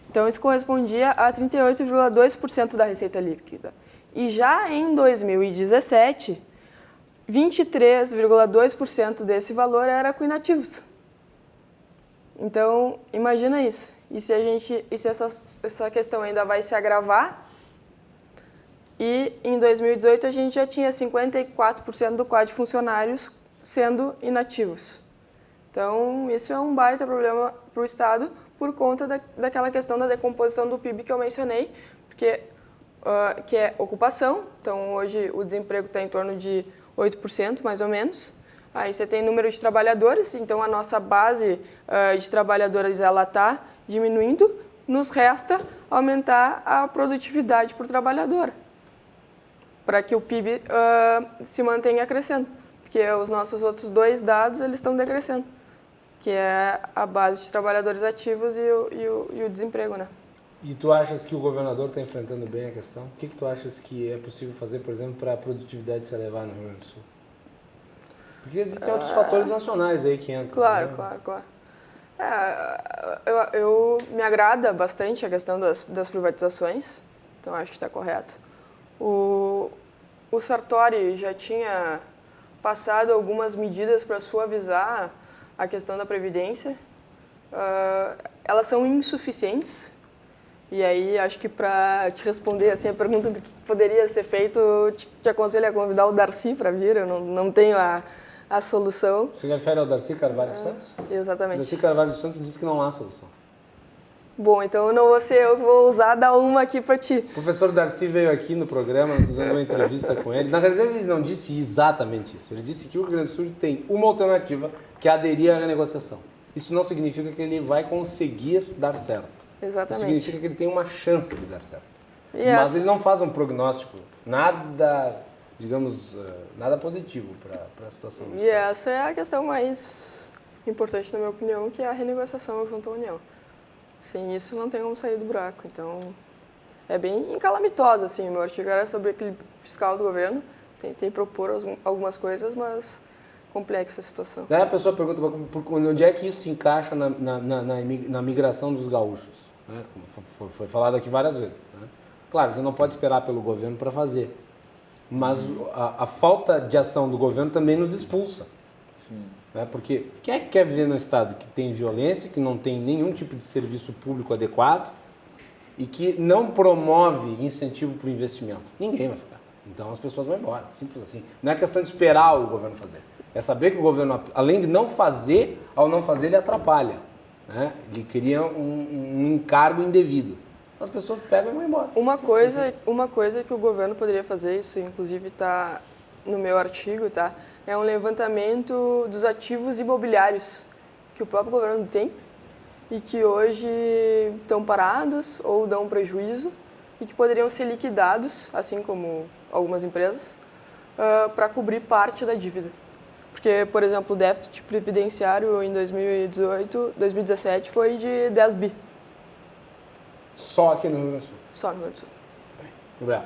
[SPEAKER 4] Então, isso correspondia a 38,2% da receita líquida. E já em 2017, 23,2% desse valor era com inativos. Então, imagina isso. E se essa questão ainda vai se agravar? E em 2018 a gente já tinha 54% do quadro de funcionários sendo inativos. Então, isso é um baita problema para o Estado por conta daquela questão da decomposição do PIB que eu mencionei, porque, que é ocupação. Então, hoje o desemprego está em torno de 8%, mais ou menos. Aí você tem número de trabalhadores, então a nossa base de trabalhadores ela está diminuindo, nos resta aumentar a produtividade por trabalhador, para que o PIB se mantenha crescendo, porque os nossos outros dois dados eles estão decrescendo, que é a base de trabalhadores ativos e o desemprego, né?
[SPEAKER 2] E tu achas que o governador está enfrentando bem a questão? O que tu achas que é possível fazer, por exemplo, para a produtividade se elevar no Rio Grande do Sul? Porque existem outros fatores nacionais aí que entram.
[SPEAKER 4] Claro,
[SPEAKER 2] né?
[SPEAKER 4] claro. Eu me agrada bastante a questão das privatizações, então acho que está correto. O Sartori já tinha passado algumas medidas para suavizar a questão da Previdência. Elas são insuficientes. E aí, acho que para te responder assim, a pergunta do que poderia ser feito, eu te aconselho a convidar o Darcy para vir, eu não tenho a solução.
[SPEAKER 2] Você refere ao Darcy Carvalho dos Santos?
[SPEAKER 4] Exatamente.
[SPEAKER 2] Darcy Carvalho dos Santos disse que não há solução.
[SPEAKER 4] Bom, então não vou ser eu que vou usar, dar uma aqui para ti.
[SPEAKER 2] O professor Darcy veio aqui no programa, nós fizemos uma entrevista com ele. Na realidade, ele não disse exatamente isso. Ele disse que o Rio Grande do Sul tem uma alternativa, que é aderir à renegociação. Isso não significa que ele vai conseguir dar certo.
[SPEAKER 4] Exatamente.
[SPEAKER 2] Isso significa que ele tem uma chance de dar certo.
[SPEAKER 4] E
[SPEAKER 2] mas ele não faz um prognóstico, nada, digamos, nada positivo para a situação do
[SPEAKER 4] E
[SPEAKER 2] Estado.
[SPEAKER 4] essa é a questão mais importante, na minha opinião, que é a renegociação junto à União. Sem isso, não tem como sair do buraco. Então, é bem calamitoso, assim. Meu artigo era sobre equilíbrio fiscal do governo. Tentei propor algumas coisas, mas complexa a situação.
[SPEAKER 2] Daí a pessoa pergunta onde é que isso se encaixa na migração dos gaúchos. Né? Como foi falado aqui várias vezes. Né? Claro, a gente não pode esperar pelo governo para fazer. Mas a falta de ação do governo também nos expulsa.
[SPEAKER 7] Sim.
[SPEAKER 2] Né? Porque quem é que quer viver num estado que tem violência, que não tem nenhum tipo de serviço público adequado e que não promove incentivo para o investimento? Ninguém vai ficar. Então as pessoas vão embora, simples assim. Não é questão de esperar o governo fazer. É saber que o governo, além de não fazer, ao não fazer ele atrapalha. Né? Ele cria um encargo indevido. As pessoas pegam e vão embora.
[SPEAKER 4] Uma coisa que o governo poderia fazer, isso inclusive está no meu artigo, tá? É um levantamento dos ativos imobiliários que o próprio governo tem e que hoje estão parados ou dão prejuízo e que poderiam ser liquidados, assim como algumas empresas, para cobrir parte da dívida. Porque, por exemplo, o déficit previdenciário em 2017 foi de 10 bi.
[SPEAKER 2] Só aqui no Rio Grande do Sul.
[SPEAKER 4] Só no Rio Grande do Sul.
[SPEAKER 2] Gabriel.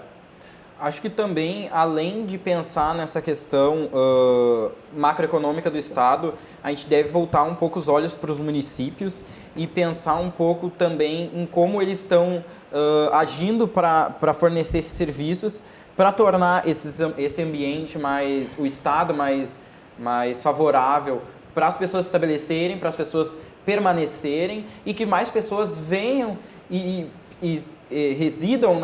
[SPEAKER 5] Acho que também, além de pensar nessa questão macroeconômica do Estado, a gente deve voltar um pouco os olhos para os municípios e pensar um pouco também em como eles estão agindo para fornecer esses serviços, para tornar esse ambiente o Estado mais favorável para as pessoas se estabelecerem, para as pessoas permanecerem e que mais pessoas venham e residam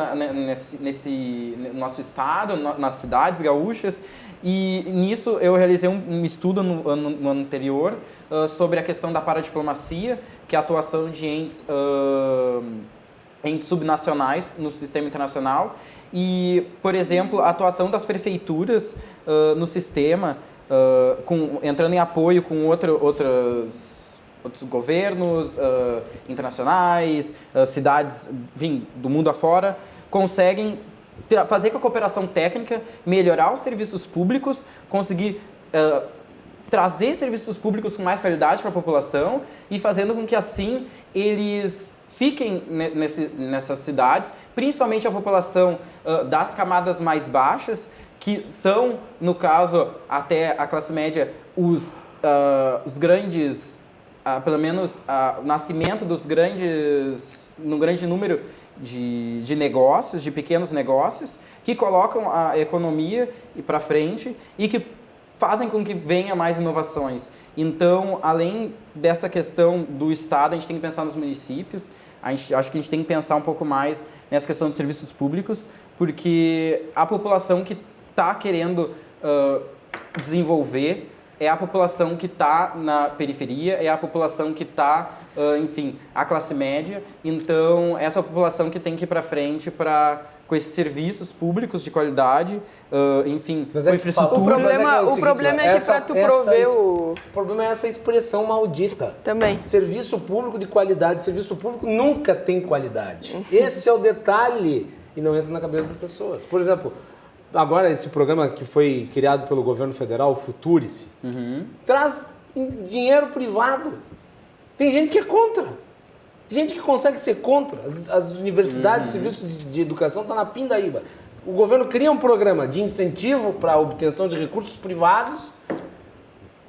[SPEAKER 5] nesse nosso estado, nas cidades gaúchas. E nisso eu realizei um estudo no ano anterior sobre a questão da paradiplomacia, que é a atuação de entes subnacionais no sistema internacional. E, por exemplo, a atuação das prefeituras no sistema, entrando em apoio com outros governos internacionais, cidades, enfim, do mundo afora, conseguem fazer com a cooperação técnica, melhorar os serviços públicos, conseguir trazer serviços públicos com mais qualidade para a população e fazendo com que assim eles fiquem nessas cidades, principalmente a população das camadas mais baixas, que são, no caso, até a classe média, os grandes... pelo menos o nascimento no grande número de negócios, de pequenos negócios, que colocam a economia para frente e que fazem com que venha mais inovações. Então, além dessa questão do Estado, a gente tem que pensar nos municípios, acho que a gente tem que pensar um pouco mais nessa questão dos serviços públicos, porque a população que está querendo desenvolver é a população que está na periferia, é a população que está, enfim, a classe média. Então, essa população que tem que ir para frente com esses serviços públicos de qualidade, enfim, com infraestrutura.
[SPEAKER 4] O problema é que para tu prover
[SPEAKER 2] o problema é essa expressão maldita.
[SPEAKER 4] Também.
[SPEAKER 2] Serviço público de qualidade. Serviço público nunca tem qualidade. Esse é o detalhe e não entra na cabeça das pessoas. Por exemplo... Agora, esse programa que foi criado pelo governo federal, o Futurice, traz dinheiro privado. Tem gente que é contra. Gente que consegue ser contra. As universidades, serviços de educação estão na pindaíba. O governo cria um programa de incentivo para a obtenção de recursos privados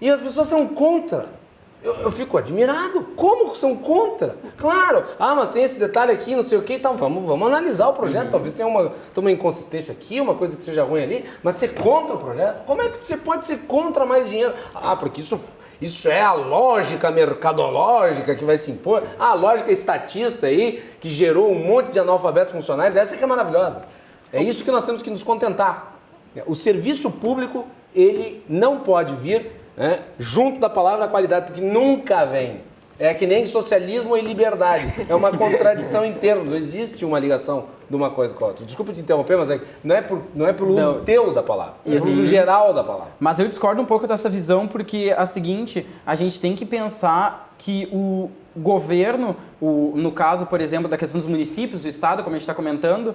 [SPEAKER 2] e as pessoas são contra. Eu fico admirado. Como são contra? Claro. Mas tem esse detalhe aqui, não sei o que e tal. Vamos analisar o projeto. Talvez tenha uma inconsistência aqui, uma coisa que seja ruim ali. Mas ser contra o projeto? Como é que você pode ser contra mais dinheiro? Porque isso é a lógica mercadológica que vai se impor. A lógica estatista aí, que gerou um monte de analfabetos funcionais. Essa que é maravilhosa. É isso que nós temos que nos contentar. O serviço público, ele não pode vir... junto da palavra qualidade, porque nunca vem. É que nem socialismo e liberdade. É uma contradição em termos. Não existe uma ligação de uma coisa com a outra. Desculpa te interromper, mas não é pelo uso teu da palavra, é pelo uso geral da palavra.
[SPEAKER 5] Mas eu discordo um pouco dessa visão, porque a seguinte, a gente tem que pensar que o governo, no caso, por exemplo, da questão dos municípios, do Estado, como a gente está comentando,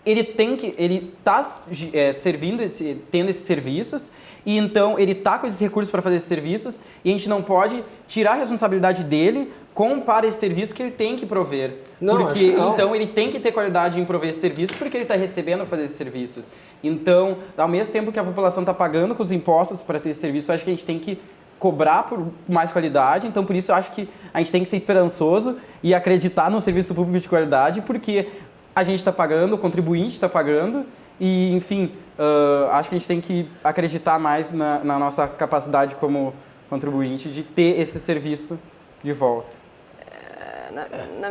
[SPEAKER 5] ele está servindo, tendo esses serviços, e então ele está com esses recursos para fazer esses serviços, e a gente não pode tirar a responsabilidade dele para esse serviço que ele tem que prover. Porque então ele tem que ter qualidade em prover esse serviço, porque ele está recebendo para fazer esses serviços. Então, ao mesmo tempo que a população está pagando com os impostos para ter esse serviço, eu acho que a gente tem que cobrar por mais qualidade. Então, por isso, eu acho que a gente tem que ser esperançoso e acreditar no serviço público de qualidade, porque a gente está pagando, o contribuinte está pagando e, enfim, acho que a gente tem que acreditar mais na nossa capacidade como contribuinte de ter esse serviço de volta.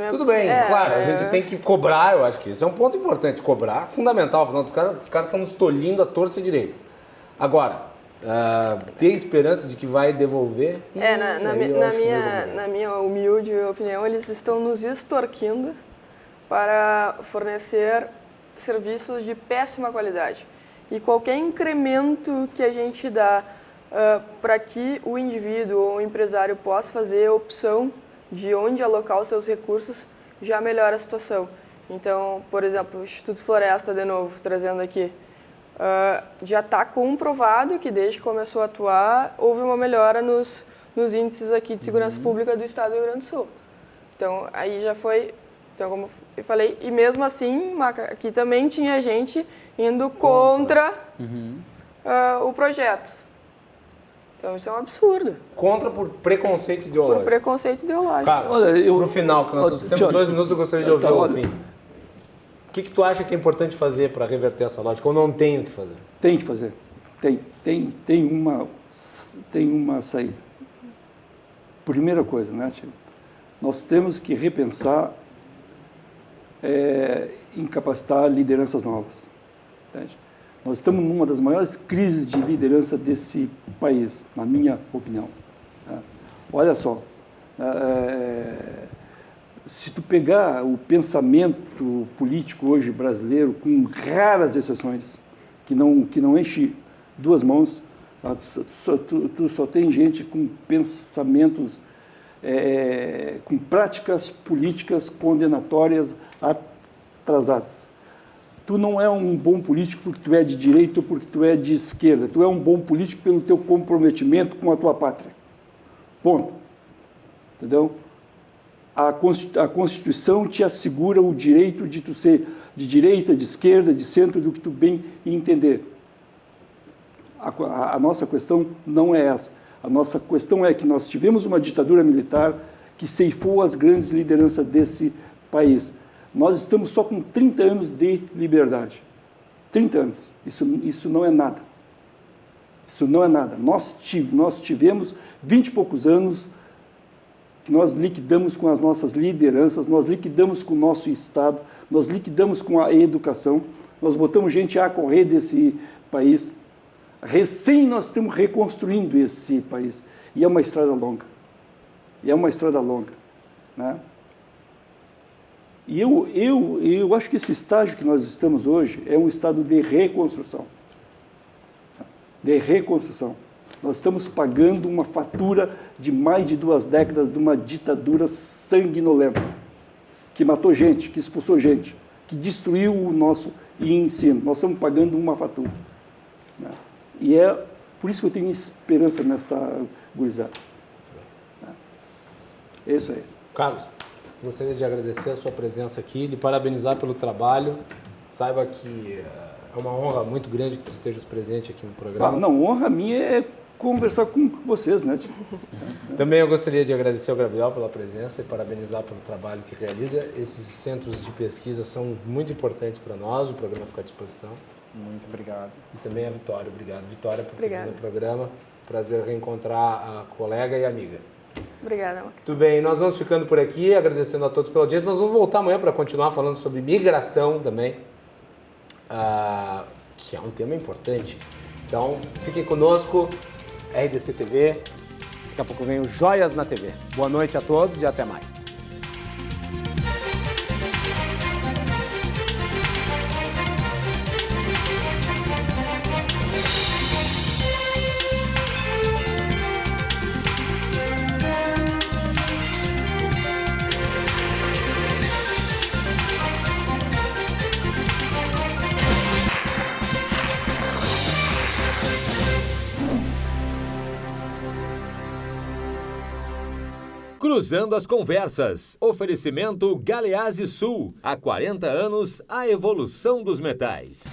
[SPEAKER 2] Tudo bem, claro, a gente tem que cobrar, eu acho que isso é um ponto importante, cobrar, fundamental, afinal, os caras estão nos tolhindo a torta e direito. Agora, ter esperança de que vai devolver...
[SPEAKER 4] Na minha humilde opinião, eles estão nos extorquindo para fornecer serviços de péssima qualidade. E qualquer incremento que a gente dá para que o indivíduo ou o empresário possa fazer a opção de onde alocar os seus recursos já melhora a situação. Então, por exemplo, o Instituto Floresta, de novo, trazendo aqui, já está comprovado que desde que começou a atuar, houve uma melhora nos índices aqui de segurança pública do estado do Rio Grande do Sul. Então, aí já foi, então, como eu falei, e mesmo assim, aqui também tinha gente indo contra o projeto. Então, isso é um absurdo.
[SPEAKER 2] Contra por preconceito
[SPEAKER 4] Por
[SPEAKER 2] ideológico.
[SPEAKER 4] preconceito ideológico.
[SPEAKER 2] Carlos, no final, que nós temos 2 minutos, eu gostaria de ouvir o fim. O que tu acha que é importante fazer para reverter essa lógica? Ou não tem o que fazer?
[SPEAKER 3] Tem que fazer. Tem uma saída. Primeira coisa, né, tio? Nós temos que repensar em capacitar lideranças novas. Entende? Nós estamos numa das maiores crises de liderança desse país, na minha opinião. Né? Olha só, se tu pegar o pensamento político hoje brasileiro, com raras exceções, que não enche 2 mãos, tá? Tu só tem gente com pensamentos, com práticas políticas condenatórias atrasadas. Tu não é um bom político porque tu é de direita ou porque tu é de esquerda. Tu é um bom político pelo teu comprometimento com a tua pátria. Ponto. Entendeu? A Constituição te assegura o direito de tu ser de direita, de esquerda, de centro, do que tu bem entender. A nossa questão não é essa. A nossa questão é que nós tivemos uma ditadura militar que ceifou as grandes lideranças desse país. Nós estamos só com 30 anos de liberdade. 30 anos. Isso não é nada. Isso não é nada. Nós tivemos 20 e poucos anos que nós liquidamos com as nossas lideranças, nós liquidamos com o nosso Estado, nós liquidamos com a educação, nós botamos gente a correr desse país. Recém nós estamos reconstruindo esse país. E é uma estrada longa. Né? E eu acho que esse estágio que nós estamos hoje é um estado de reconstrução. Nós estamos pagando uma fatura de mais de 2 décadas de uma ditadura sanguinolenta, que matou gente, que expulsou gente, que destruiu o nosso ensino. Nós estamos pagando uma fatura. Né? E é por isso que eu tenho esperança nessa gurizada. É isso aí.
[SPEAKER 2] Carlos, gostaria de agradecer a sua presença aqui, de parabenizar pelo trabalho. Saiba que é uma honra muito grande que tu estejas presente aqui no programa.
[SPEAKER 3] Não, honra minha é conversar com vocês, né?
[SPEAKER 2] Também eu gostaria de agradecer ao Gabriel pela presença e parabenizar pelo trabalho que realiza. Esses centros de pesquisa são muito importantes para nós, o programa fica à disposição.
[SPEAKER 5] Muito obrigado.
[SPEAKER 2] E também a Vitória, obrigado. Vitória, por ter vindo no programa. Prazer reencontrar a colega e amiga.
[SPEAKER 4] Obrigada, Maca.
[SPEAKER 2] Tudo bem, nós vamos ficando por aqui, agradecendo a todos pela audiência. Nós vamos voltar amanhã para continuar falando sobre migração também, que é um tema importante. Então, fiquem conosco, RDC TV. Daqui a pouco vem o Joias na TV. Boa noite a todos e até mais.
[SPEAKER 1] Cruzando as Conversas. Oferecimento Galeazzi Sul. Há 40 anos, a evolução dos metais.